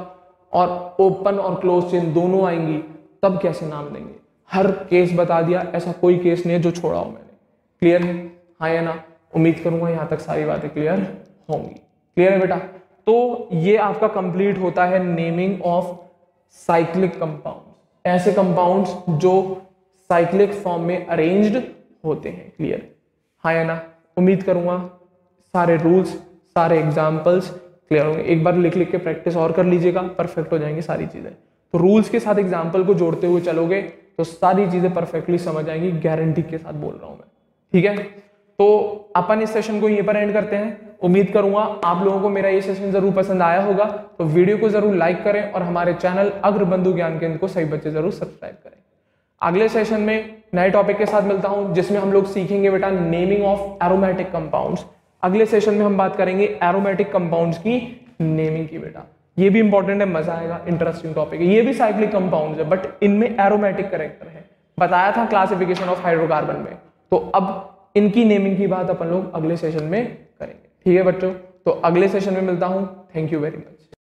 और ओपन और क्लोज चेन दोनों आएंगी तब कैसे नाम देंगे। हर केस बता दिया, ऐसा कोई केस नहीं है जो छोड़ा हो मैंने। क्लियर है, हाँ या ना? उम्मीद करूंगा यहां तक सारी बातें क्लियर होंगी। क्लियर है बेटा? तो ये आपका कंप्लीट होता है नेमिंग ऑफ साइक्लिक कंपाउंड्स, ऐसे कंपाउंड्स जो साइक्लिक फॉर्म में अरेंज्ड होते हैं। क्लियर, हाँ या ना? उम्मीद करूंगा सारे रूल्स, सारे एग्जाम्पल्स क्लियर होंगे। एक बार लिख लिख के प्रैक्टिस और कर लीजिएगा, परफेक्ट हो जाएंगी सारी चीजें। तो रूल्स के साथ एग्जाम्पल को जोड़ते हुए चलोगे तो सारी चीजें परफेक्टली समझ आएंगी, गारंटी के साथ बोल रहा हूं मैं। ठीक है, तो अपन इस सेशन को यहीं पर एंड करते हैं। उम्मीद करूंगा आप लोगों को मेरा ये सेशन जरूर पसंद आया होगा, तो वीडियो को जरूर लाइक करें और हमारे चैनल अग्रबंधु ज्ञान केंद्र को सही बच्चे जरूर सब्सक्राइब करें। अगले सेशन में नए टॉपिक के साथ मिलता हूं, जिसमें हम लोग सीखेंगे बेटा नेमिंग ऑफ एरोमेटिक कंपाउंड्स। अगले सेशन में हम बात करेंगे एरोमेटिक कंपाउंड्स की नेमिंग की बेटा। ये भी इंपॉर्टेंट है, मजा आएगा, इंटरेस्टिंग टॉपिक है। ये भी साइक्लिक कंपाउंड्स है बट इनमें एरोमेटिक कैरेक्टर है, बताया था क्लासिफिकेशन ऑफ हाइड्रोकार्बन में। तो अब इनकी नेमिंग की बात अपन लोग अगले सेशन में करेंगे। ठीक है बच्चों, तो अगले सेशन में मिलता हूं। Thank you very much.